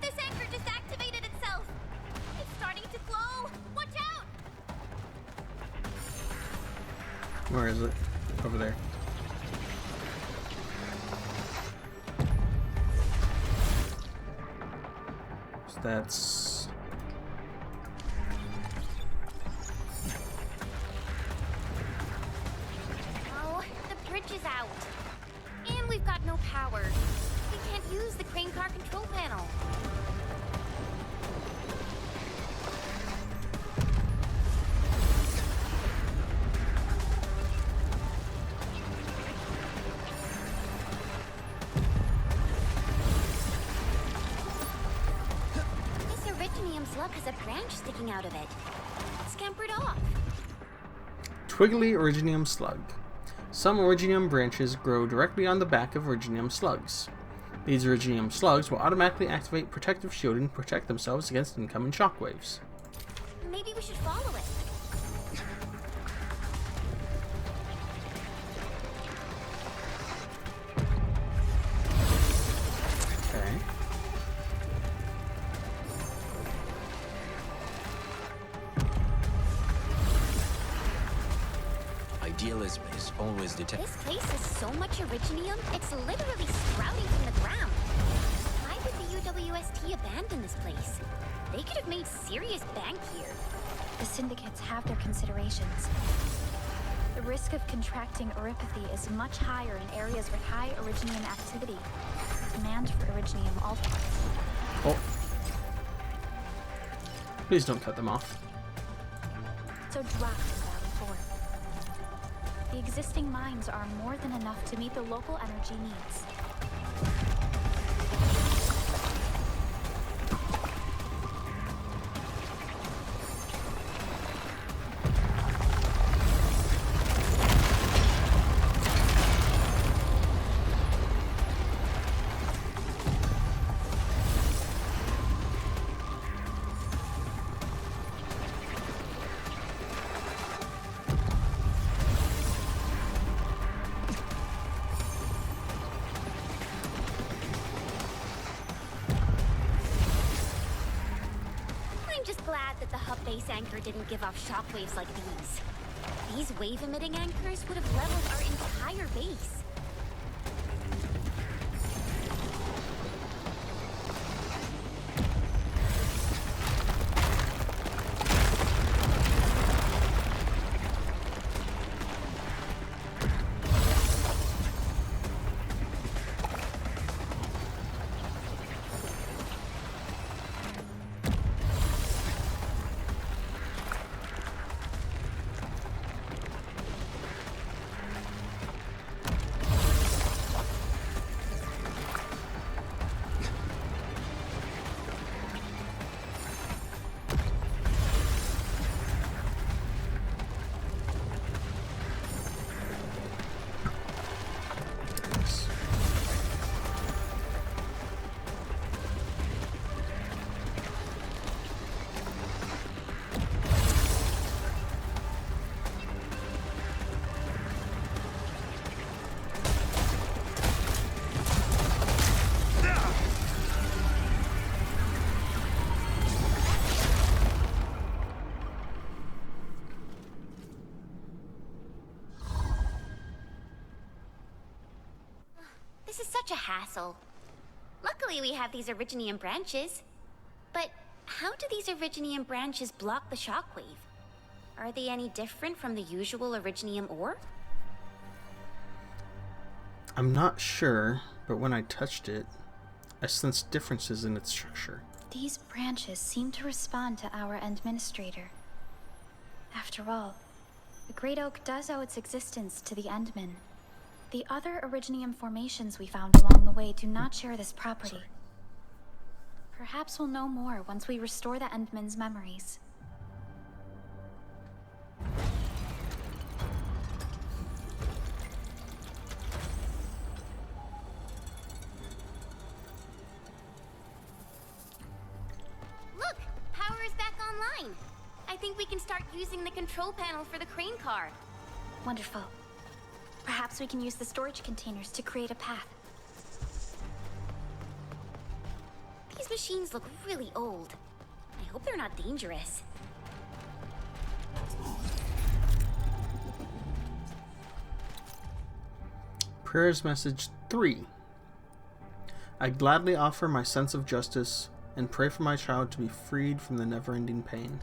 This anchor just activated itself! It's starting to glow! Watch out! Where is it? Over there. So that's... Oh, the bridge is out. And we've got no power. We can't use the crane car control panel. This Originium slug has a branch sticking out of it. It scampered off. Twiggly Originium Slug. Some Originium branches grow directly on the back of Originium slugs. These Originium slugs will automatically activate protective shielding to protect themselves against incoming shockwaves. Maybe we should follow it. Okay. Idealism is always detected. This place has so much Originium, it's literally sprouting from the ground. Why did the UWST abandon this place? They could have made serious bank here. The syndicates have their considerations. The risk of contracting oropathy is much higher in areas with high Originium activity. Demand for Originium also. Oh. Please don't cut them off. So drop in Valley 4. The existing mines are more than enough to meet the local energy needs. I'm just glad that the hub base anchor didn't give off shockwaves like these. These wave-emitting anchors would have leveled our entire base. such a hassle. Luckily, we have these Originium branches. But how do these Originium branches block the shockwave? Are they any different from the usual Originium ore? I'm not sure, but when I touched it, I sensed differences in its structure. These branches seem to respond to our Administrator. After all, the Great Oak does owe its existence to the Endmen. The other Originium formations we found along the way do not share this property. Sorry. Perhaps we'll know more once we restore the Endmen's memories. Look! Power is back online! I think we can start using the control panel for the crane car. Wonderful. Perhaps we can use the storage containers to create a path. These machines look really old. I hope they're not dangerous. Prayers message 3. I gladly offer my sense of justice and pray for my child to be freed from the never-ending pain.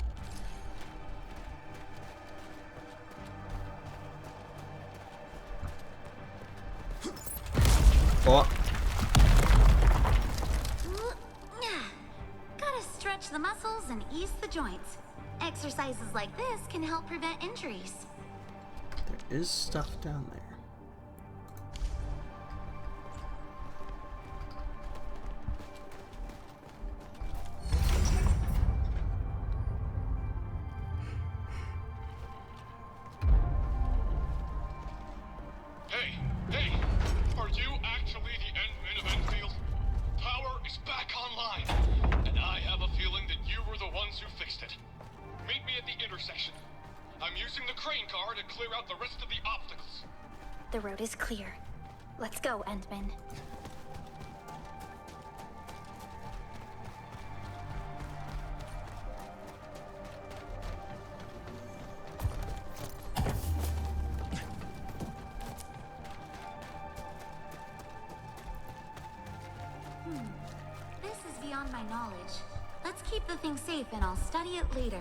Oh. Gotta stretch the muscles and ease the joints. Exercises like this can help prevent injuries. There is stuff down there. Hey! Are you actually the Endmen of Endfield? Power is back online, and I have a feeling that you were the ones who fixed it. Meet me at the intersection. I'm using the crane car to clear out the rest of the obstacles. The road is clear. Let's go, Endman. This is beyond my knowledge. Let's keep the thing safe and I'll study it later.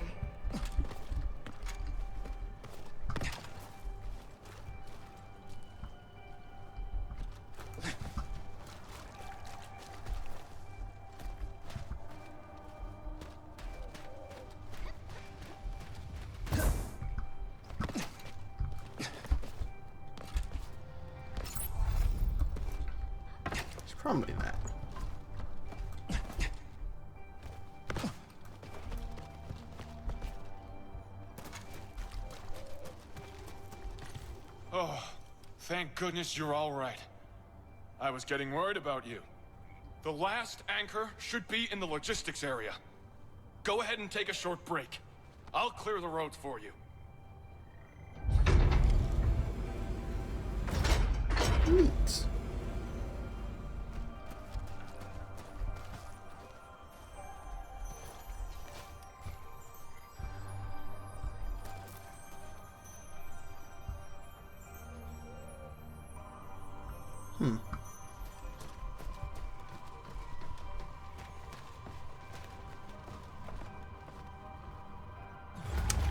It's probably that. Oh, thank goodness you're all right. I was getting worried about you. The last anchor should be in the logistics area. Go ahead and take a short break. I'll clear the roads for you. Neat.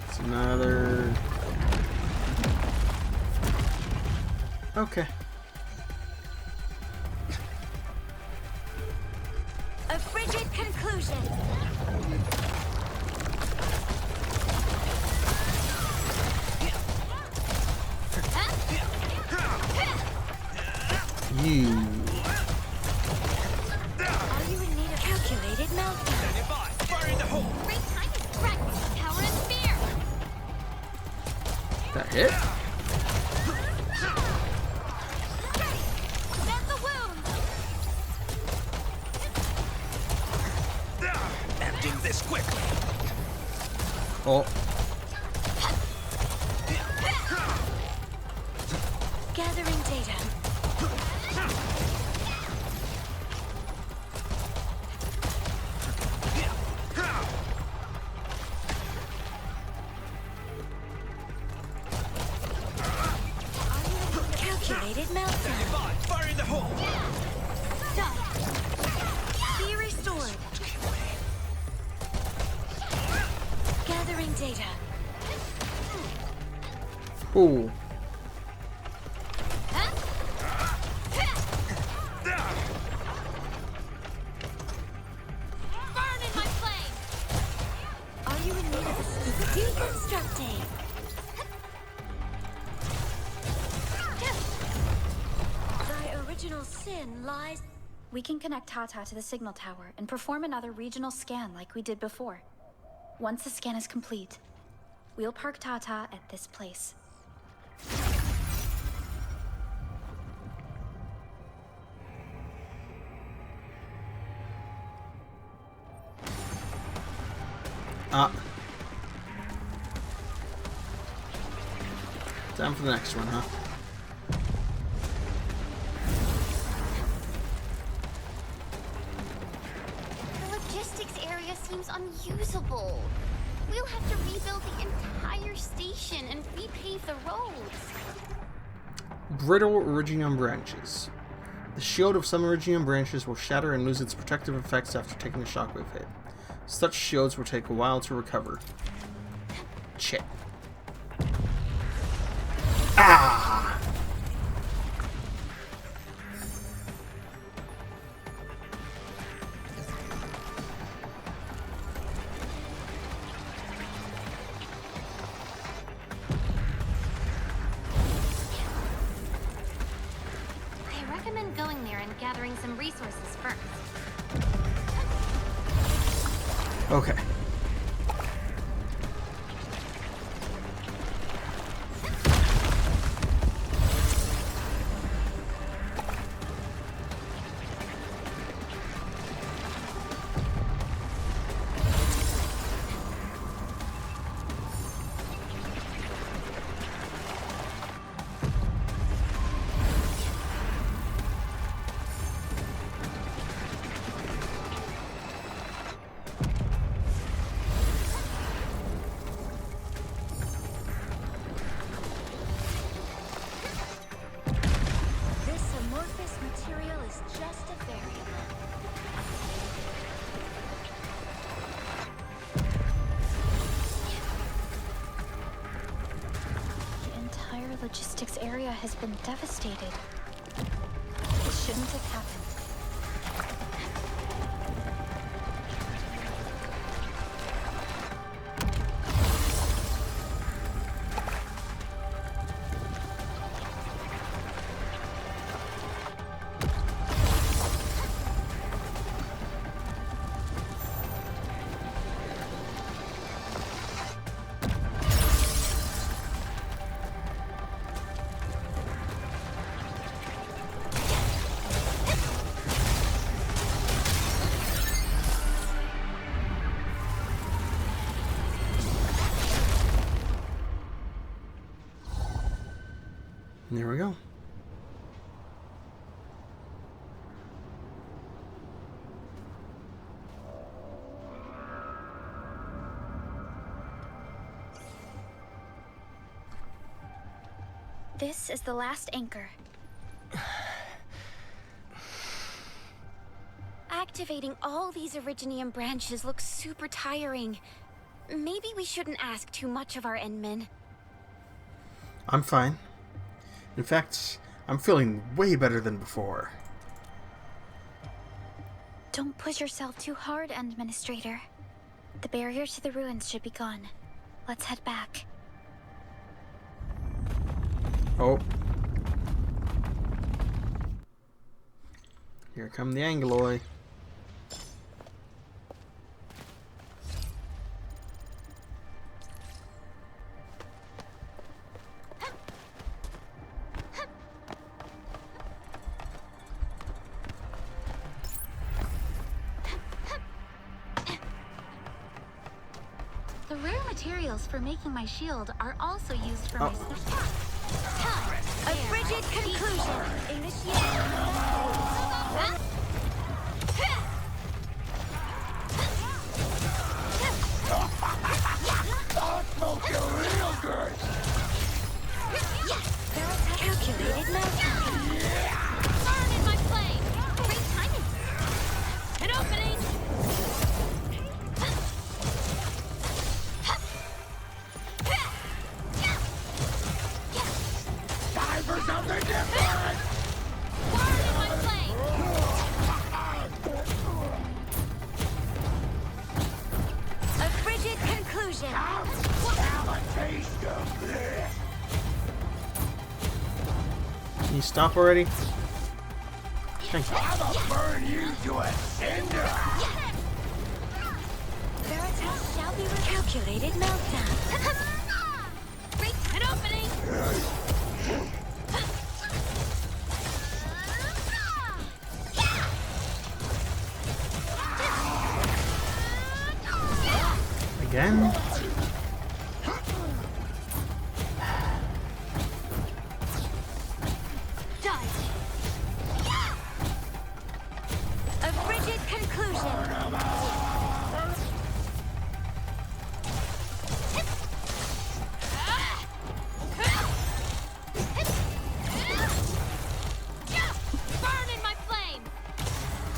It's another... Okay. A frigid conclusion. You. Are you in need of calculated meltdown? Standing by. Fire in the hole. Great time is threatened. Power and spear. That hit? Send the wound. Ending this quickly. Oh. Gathering data. Calculated meltdown. Standing by. Fire in the hole. data. Ooh. Burn in my flame! Are you in need of a stupid deconstructing? Thy original sin lies. We can connect Tata to the signal tower and perform another regional scan like we did before. Once the scan is complete, we'll park Tata at this place. Time for the next one, huh? The logistics area seems unusable. We'll have to rebuild the entire station and repave the roads. Brittle Iridium branches. The shield of some Iridium branches will shatter and lose its protective effects after taking a shockwave hit. Such shields will take a while to recover. Shit. Ah! I recommend going there and gathering some resources first. Okay. Logistics area has been devastated. This shouldn't have happened. There we go. This is the last anchor. Activating all these Originium branches looks super tiring. Maybe we shouldn't ask too much of our Endmen. I'm fine. In fact, I'm feeling way better than before. Don't push yourself too hard, Administrator. The barrier to the ruins should be gone. Let's head back. Oh. Here come the Angloy. The rare materials for making my shield are also used for my A frigid conclusion. Calculated meltdown. Burn in my flame! Great timing! An opening! conclusion. Can you stop already? Thank you. I'll burn you to a cinder. Veritas shall be calculated meltdown. Break an opening. Again? A frigid conclusion. Burn in my flame.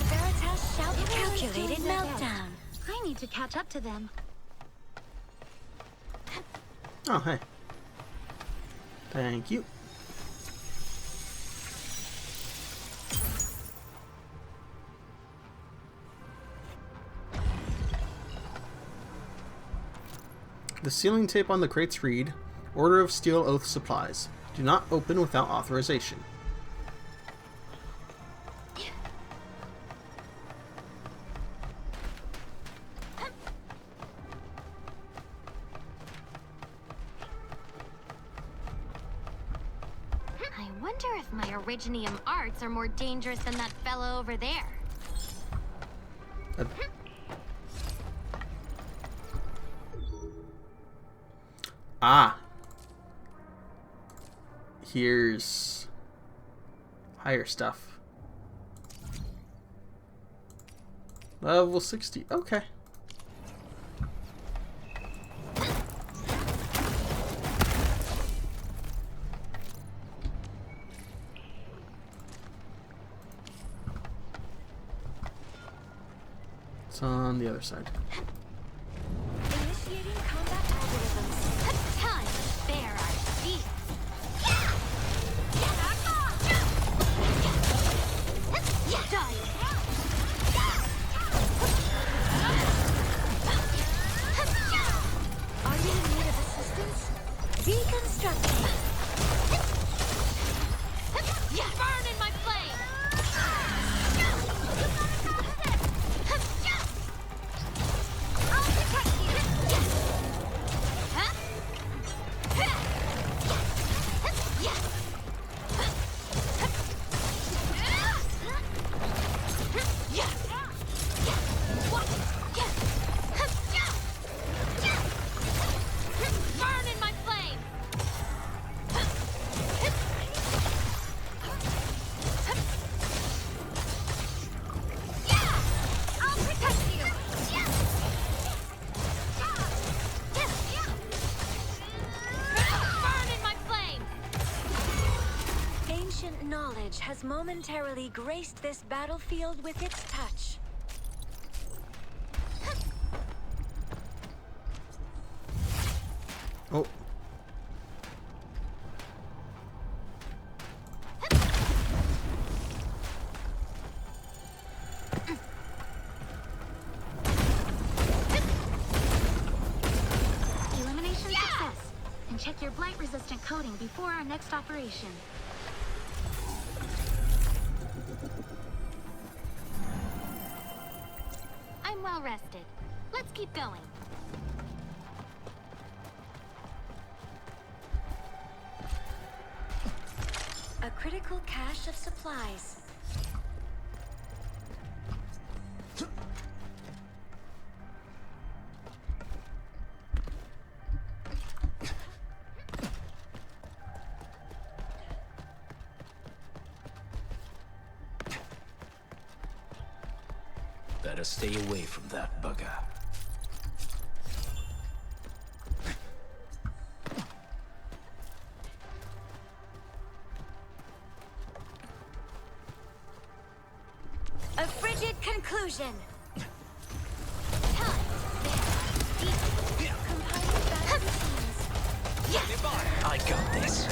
Veritas shall be calculated meltdown. I need to catch up to them. Oh, hey. Thank you. The sealing tape on the crates read, Order of Steel Oath Supplies. Do not open without authorization. I wonder if my Originium arts are more dangerous than that fellow over there. Ah. Here's higher stuff. Level 60. Okay. It's on the other side. Initiating combat algorithms. Time to bear our feet. Are you in need of assistance? Deconstructing. Burn in my flame. I'll protect you. Huh? Burn in my flame. I'll protect you. Burn in my flame. Ancient knowledge has momentarily graced this battlefield with its touch. Oh. Elimination success. And check your blight-resistant coating before our next operation. I'm well rested. Let's keep going. A critical cache of supplies. Better stay away from that bugger. A frigid conclusion. I got this.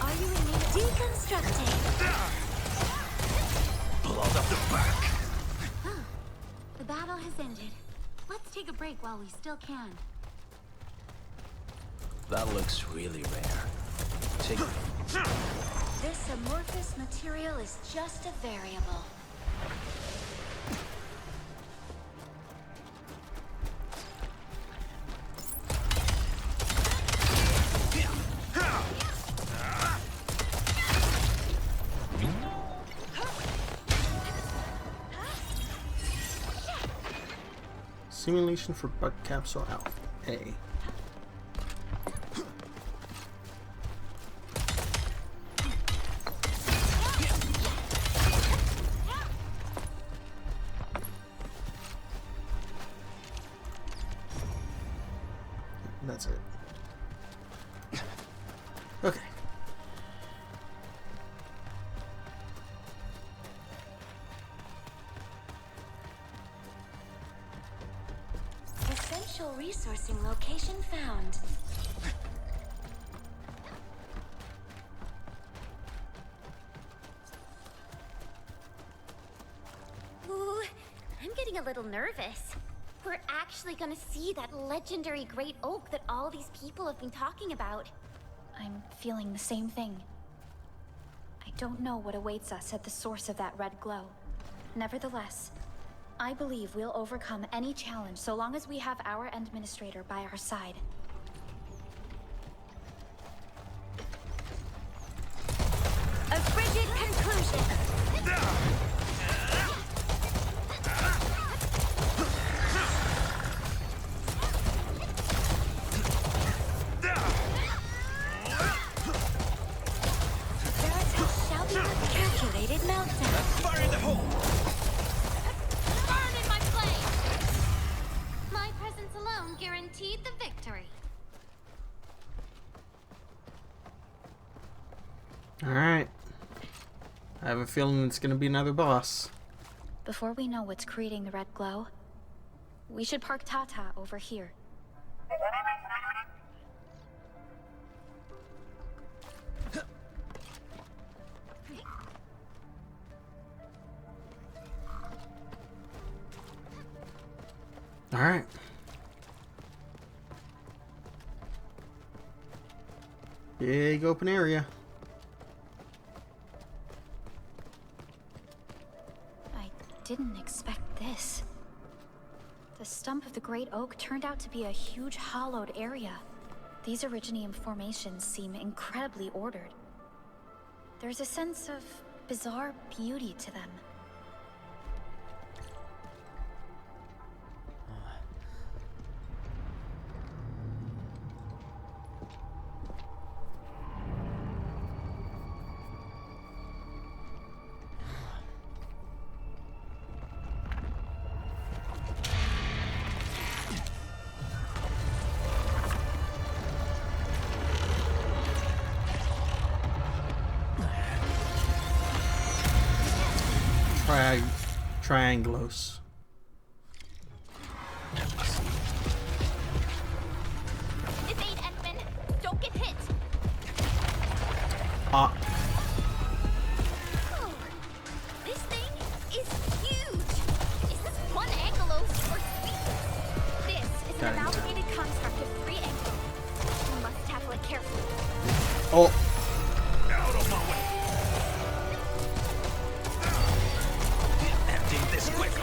Are you in need of deconstructing? Blood up the back. battle has ended. Let's take a break while we still can. That looks really rare. Take it. This amorphous material is just a variable. Simulation for Bug Capsule Alpha A. That's it. Okay. Essential resourcing location found. Ooh, I'm getting a little nervous. We're actually gonna see that legendary great oak that all these people have been talking about. I'm feeling the same thing. I don't know what awaits us at the source of that red glow. Nevertheless, I believe we'll overcome any challenge so long as we have our administrator by our side. A frigid conclusion. Calculated meltdown. Fire in the hole! Burn in my flame! My presence alone guaranteed the victory. Alright. I have a feeling it's gonna be another boss. Before we know what's creating the red glow, we should park Tata over here. Alright. Big open area. I didn't expect this. The stump of the great oak turned out to be a huge hollowed area. These Originium formations seem incredibly ordered. There's a sense of bizarre beauty to them. Triangulos. This ain't Endman. Don't get hit. Ah. Oh, this thing is huge. Is this one Ankylos or three? This is an amalgamated construct of 3 Ankylos. We must tackle it carefully. Oh. Out of my way! Emptying this quickly.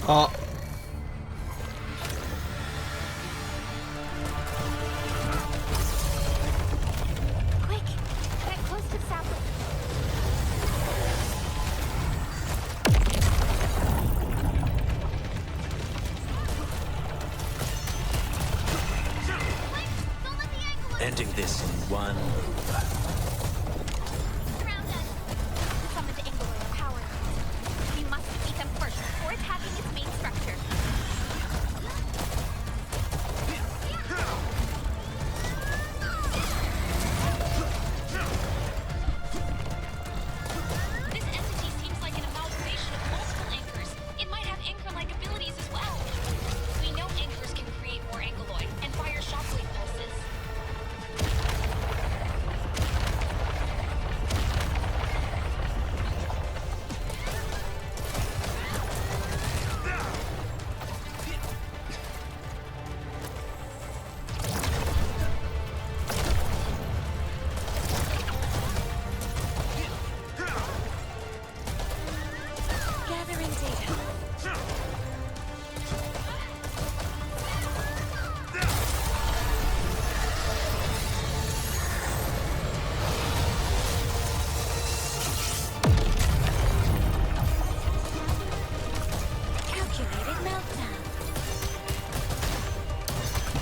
Oh. Quick! Get close to the sapling. Ending this in one move. Surround us. Summon the Angler and power. We must defeat them first before attacking its main structure. This entity seems like an amalgamation of multiple anchors. It might have anchor-like abilities as well. We know anchors can create more ankyloid and fire shockwave pulses. Gathering data. Calculated meltdown.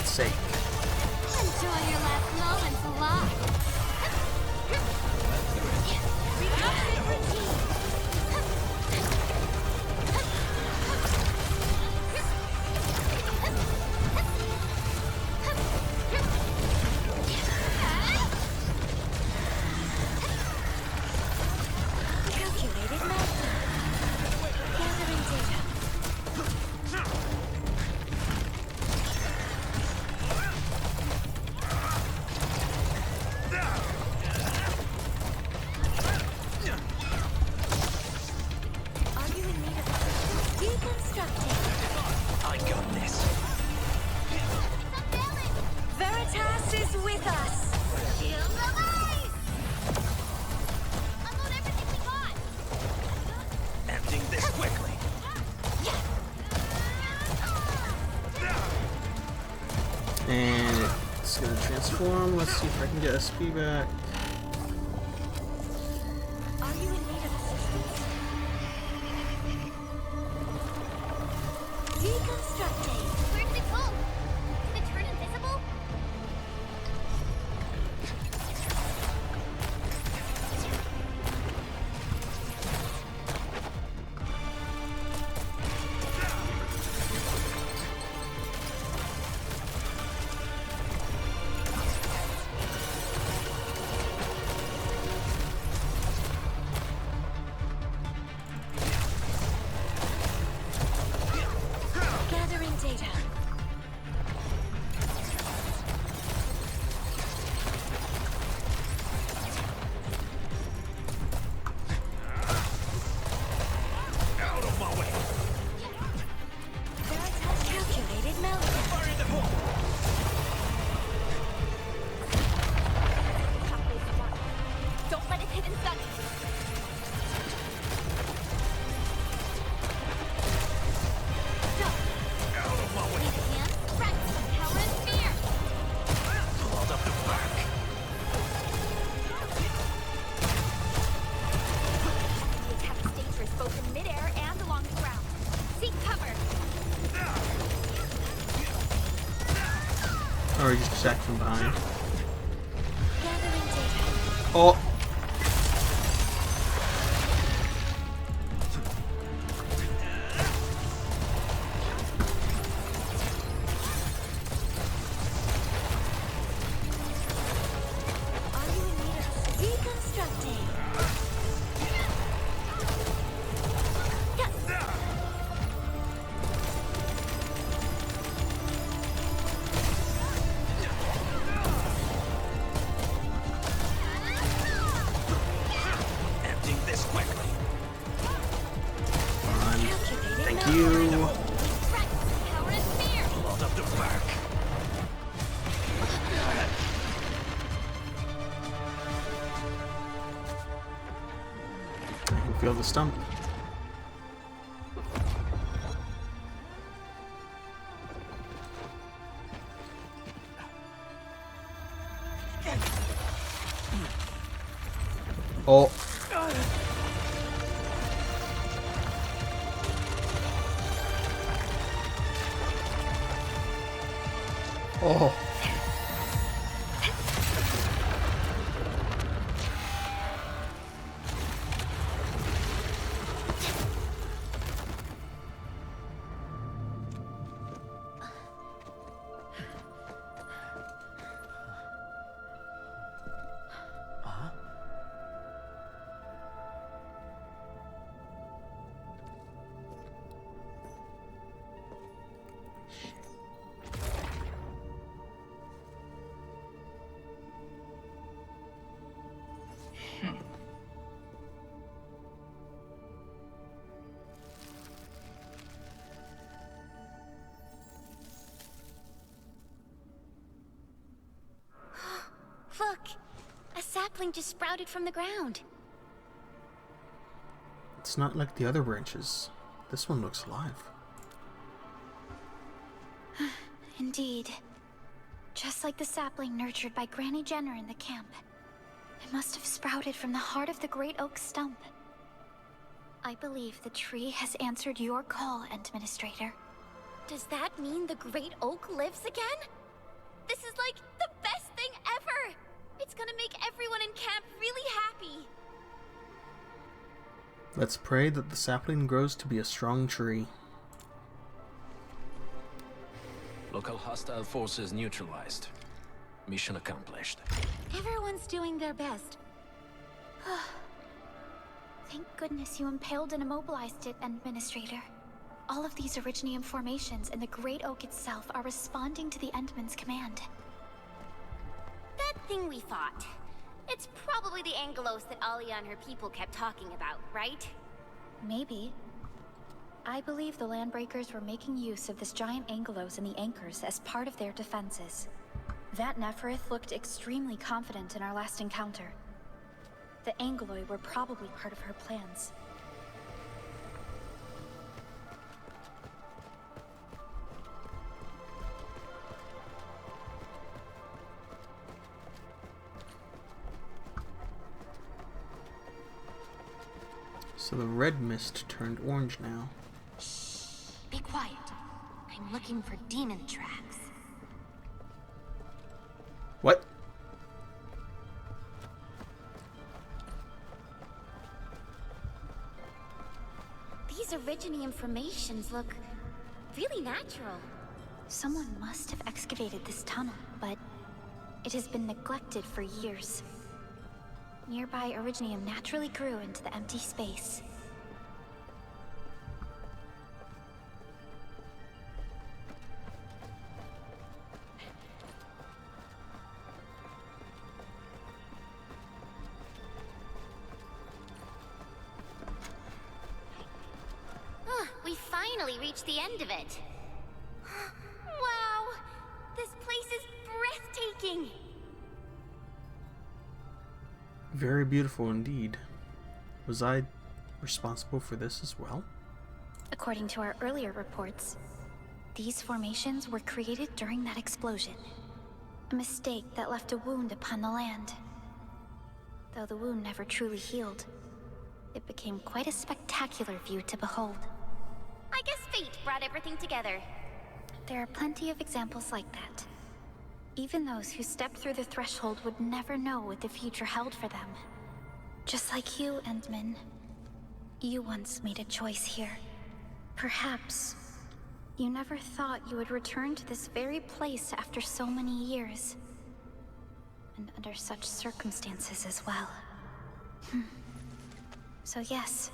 Sake. Enjoy your last moments alive. Reduction routine. Calculated meltdown. Gathering data. Are you in need of assistance? Deconstructing. I got this. Veritas is with us. Shield release! Unload everything we got. Ending this quickly. And it's gonna transform. Let's see if I can get SP back. Are you in need of assistance? Deconstructing. Where did it go? Did it turn invisible? Gathering data. Out of my way. Veritas calculated meltdown. Fire the ball. Don't let it hit and stun. Out of my way. Need a hand? Right. Power and fear. Hold up the back. The attack is dangerous both in midair and along the ground. Seek cover. Or you just attack from behind. Gathering data. Oh. Are you in need of deconstructing? Yes. Ending this quickly. Calculated Thank meltdown. you. Right. Power and fear. Hold up the back. I can feel the stump. Oh. Oh. Look! A sapling just sprouted from the ground. It's not like the other branches. This one looks alive. Indeed. Just like the sapling nurtured by Granny Jenner in the camp. It must have sprouted from the heart of the great oak stump. I believe the tree has answered your call, Administrator. Does that mean the great oak lives again? This is like the best thing ever! It's gonna make everyone in camp really happy. Let's pray that the sapling grows to be a strong tree. Local hostile forces neutralized. Mission accomplished. Everyone's doing their best. Thank goodness you impaled and immobilized it, Administrator. All of these Originium formations and the Great Oak itself are responding to the Endman's command. That thing we fought. It's probably the Angelos that Alia and her people kept talking about, right? Maybe. I believe the Landbreakers were making use of this giant Angelos and the Anchors as part of their defenses. That Neferith looked extremely confident in our last encounter. The Angeloi were probably part of her plans. So the red mist turned orange now. Shh. Be quiet. I'm looking for demon tracks. What? These Originium formations look really natural. Someone must have excavated this tunnel, but it has been neglected for years. Nearby Originium naturally grew into the empty space. We finally reached the end of it. Wow! This place is breathtaking! Very beautiful indeed. Was I responsible for this as well? According to our earlier reports, these formations were created during that explosion. A mistake that left a wound upon the land. Though the wound never truly healed, it became quite a spectacular view to behold. I guess fate brought everything together. There are plenty of examples like that. Even those who stepped through the threshold would never know what the future held for them. Just like you, Endman. You once made a choice here. Perhaps you never thought you would return to this very place after so many years. And under such circumstances as well. So yes,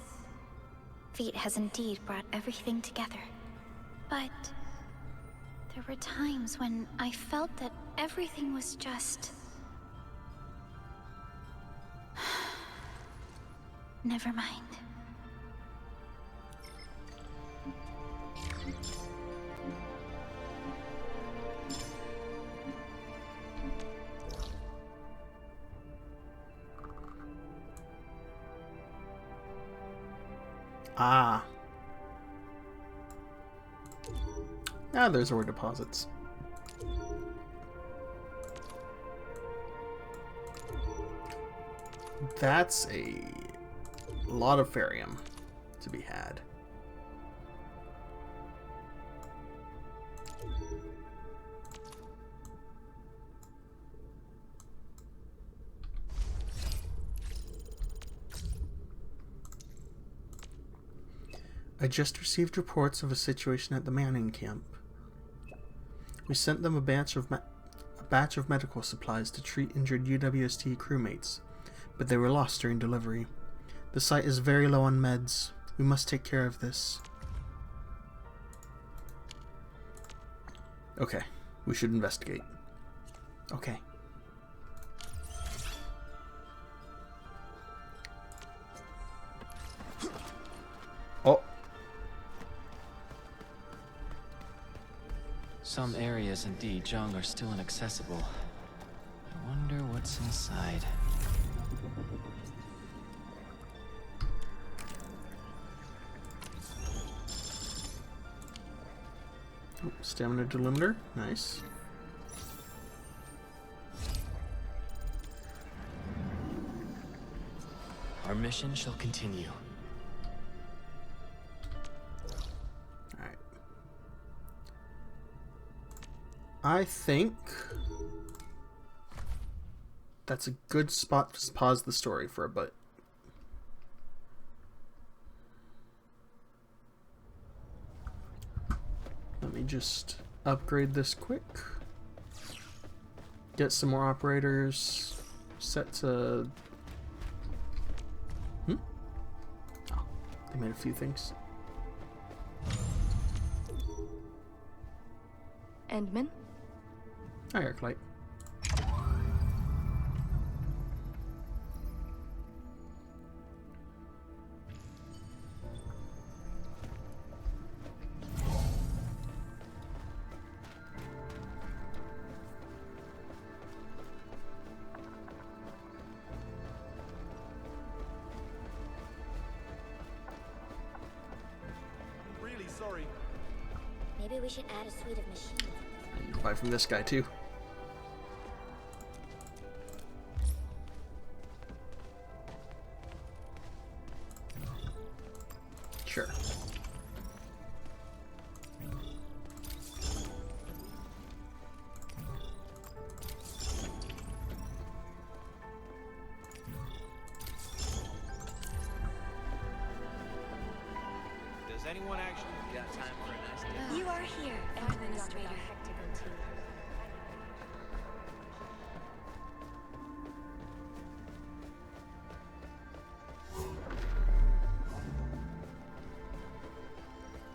fate has indeed brought everything together. But there were times when I felt that everything was just... Never mind. Ah. Ah, there's our deposits. That's a lot of Ferium to be had. I just received reports of a situation at the Manning camp. We sent them a batch of medical supplies to treat injured UWST crewmates, but they were lost during delivery. The site is very low on meds. We must take care of this. Okay, we should investigate. Okay. Oh. Some areas in Dijong are still inaccessible. I wonder what's inside. Oh, stamina delimiter, nice. Our mission shall continue. Alright. I think that's a good spot to pause the story for a bit. Let me just upgrade this quick. Get some more operators. Set to... Oh, they made a few things. Endman? Hi, Arknight. Sorry. Maybe we should add a suite of machines. You can buy from this guy too. Sure. Does anyone actually got time for a nice day? You are here, Administrator.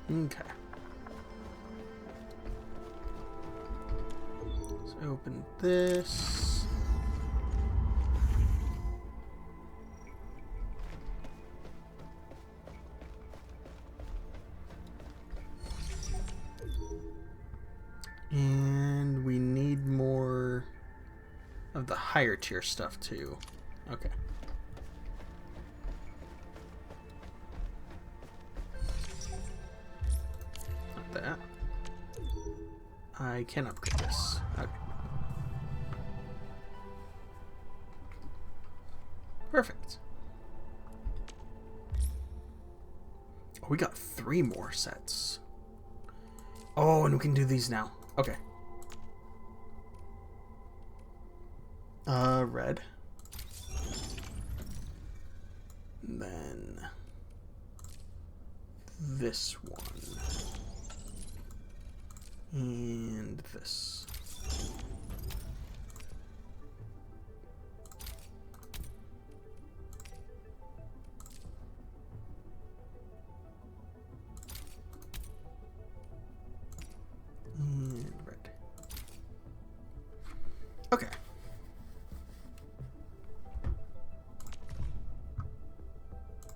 Okay. Let's open this. And we need more of the higher tier stuff too. Okay. Not that. I can upgrade this. Okay. Perfect. Oh, we got 3 more sets. Oh, and we can do these now. Okay. Red. And then this one. And this. And red. Okay.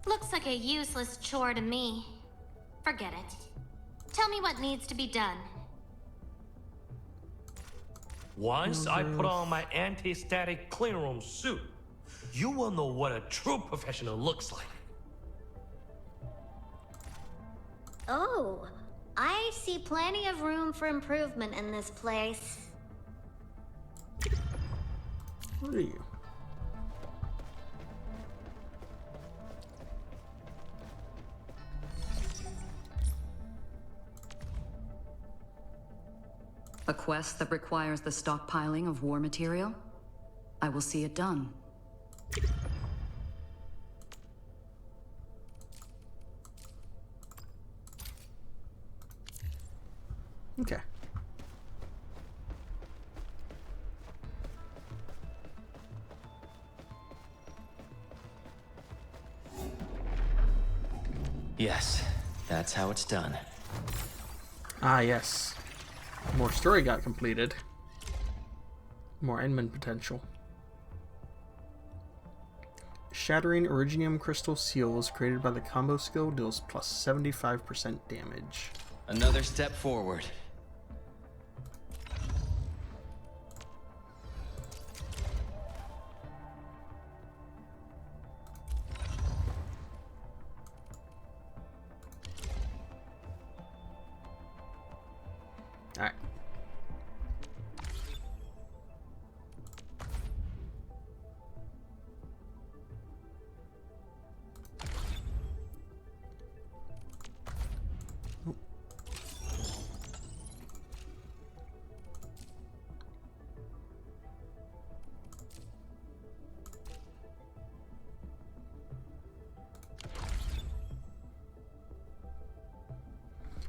Looks like a useless chore to me. Forget it. Tell me what needs to be done. Once I put on my anti-static cleanroom suit, you will know what a true professional looks like. Oh, I see plenty of room for improvement in this place. What are you? A quest that requires the stockpiling of war material? I will see it done. Okay. Yes, that's how it's done. Ah, yes. More story got completed. More Endman potential. Shattering Originium Crystal Seals created by the combo skill deals plus 75% damage. Another step forward. Alright.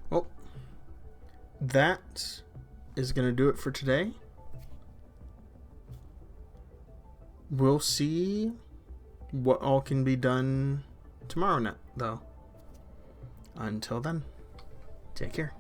Well, that is going to do it for today. We'll see what all can be done tomorrow night, though. Until then, take care.